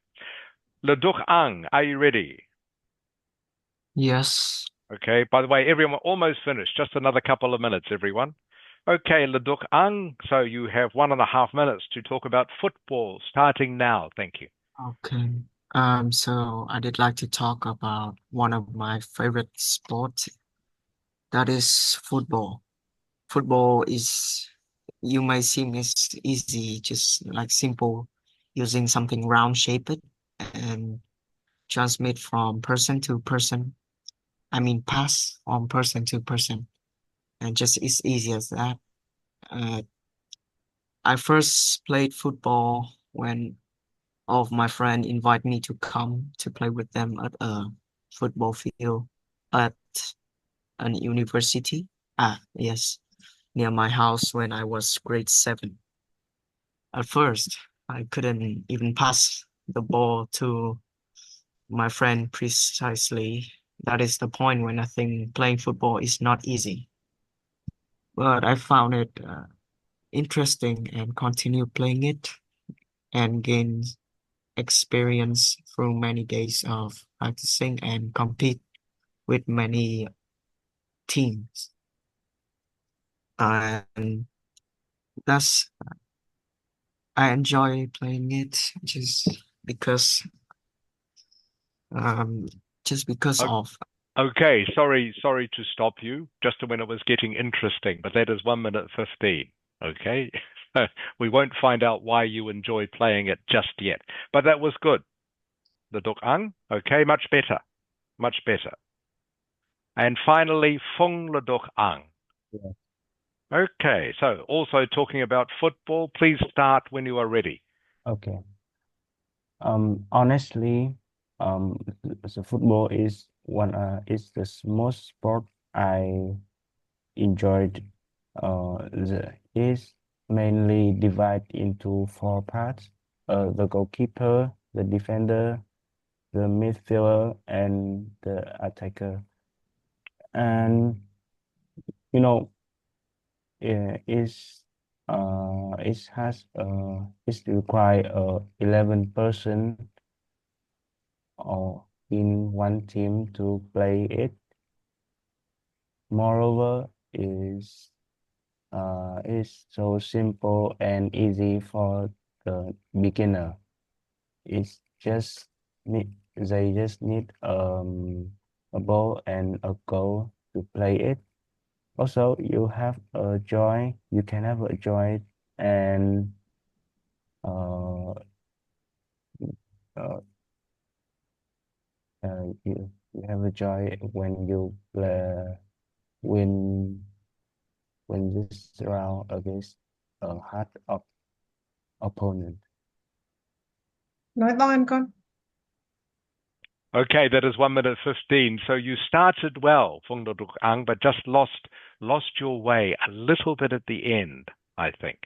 Leduk Ang, are you ready? Yes. Okay, by the way, everyone almost finished. Just another couple of minutes, everyone. Okay, Leduk Ang, so you have 1.5 minutes to talk about football starting now. Thank you. Okay. So I did like to talk about one of my favorite sports, that is football. Football is, you may seem it's easy, just like simple, using something round shaped and transmit from person to person. I mean, pass from person to person, and just it's easy as that. Uh, I first played football when all of my friends invite me to come to play with them at a football field at an university. Yes, near my house when I was grade 7. At first, I couldn't even pass the ball to my friend precisely. That is the point when I think playing football is not easy. But I found it interesting and continued playing it and gained experience through many days of practicing and compete with many teams. And that's I enjoy playing it because um just because O- of Okay, sorry to stop you just when it was getting interesting, but that is 1 minute 15. Okay, we won't find out why you enjoy playing it just yet, but that was good. The Duk Ang, okay, much better, much better. And finally, Fung Le Duk Ang. Yeah. Okay, so also talking about football, please start when you are ready. Okay. Honestly, so football is the most sport I enjoyed. Is mainly divided into 4 parts. The goalkeeper, the defender, the midfielder, and the attacker. And you know, it require 11 person or in one team to play it. Moreover, is so simple and easy for the beginner. It's just they just need a ball and a goal to play it. Also, you can have a joy and uh, uh, you have a joy when you win this round against a hard opponent. Nói to em con. Okay, that is 1 minute 15. So you started well, Fung Le Duk Ang, but just lost your way a little bit at the end, I think.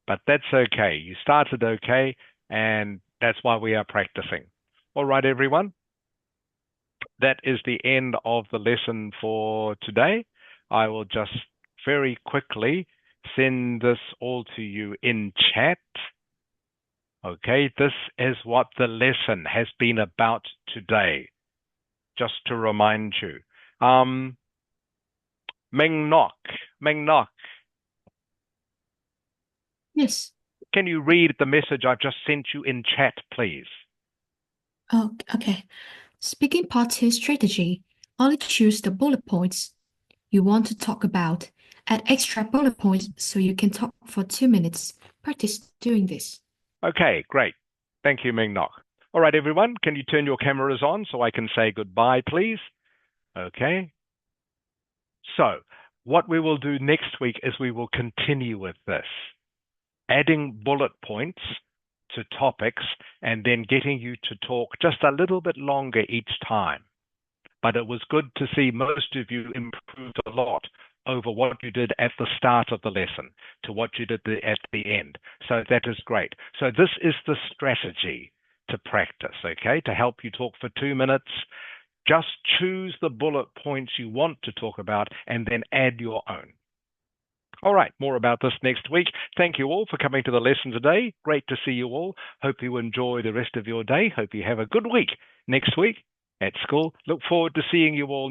But that's okay. You started okay, and that's why we are practicing. All right, everyone. That is the end of the lesson for today. I will just very quickly send this all to you in chat. Okay, this is what the lesson has been about today. Just to remind you. Meng Nok. Yes. Can you read the message I've just sent you in chat, please? Oh, okay. Speaking part 2 strategy. Only choose the bullet points you want to talk about. Add extra bullet points so you can talk for 2 minutes. Practice doing this. Okay, great. Thank you, Meng Nok. All right, everyone, can you turn your cameras on so I can say goodbye, please? Okay. So, what we will do next week is we will continue with this, adding bullet points to topics and then getting you to talk just a little bit longer each time. But it was good to see most of you improved a lot over what you did at the start of the lesson to what you did at the end. So that is great. So this is the strategy to practice, okay, to help you talk for 2 minutes. Just choose the bullet points you want to talk about and then add your own. All right, more about this next week. Thank you all for coming to the lesson today. Great to see you all. Hope you enjoy the rest of your day. Hope you have a good week next week at school. Look forward to seeing you all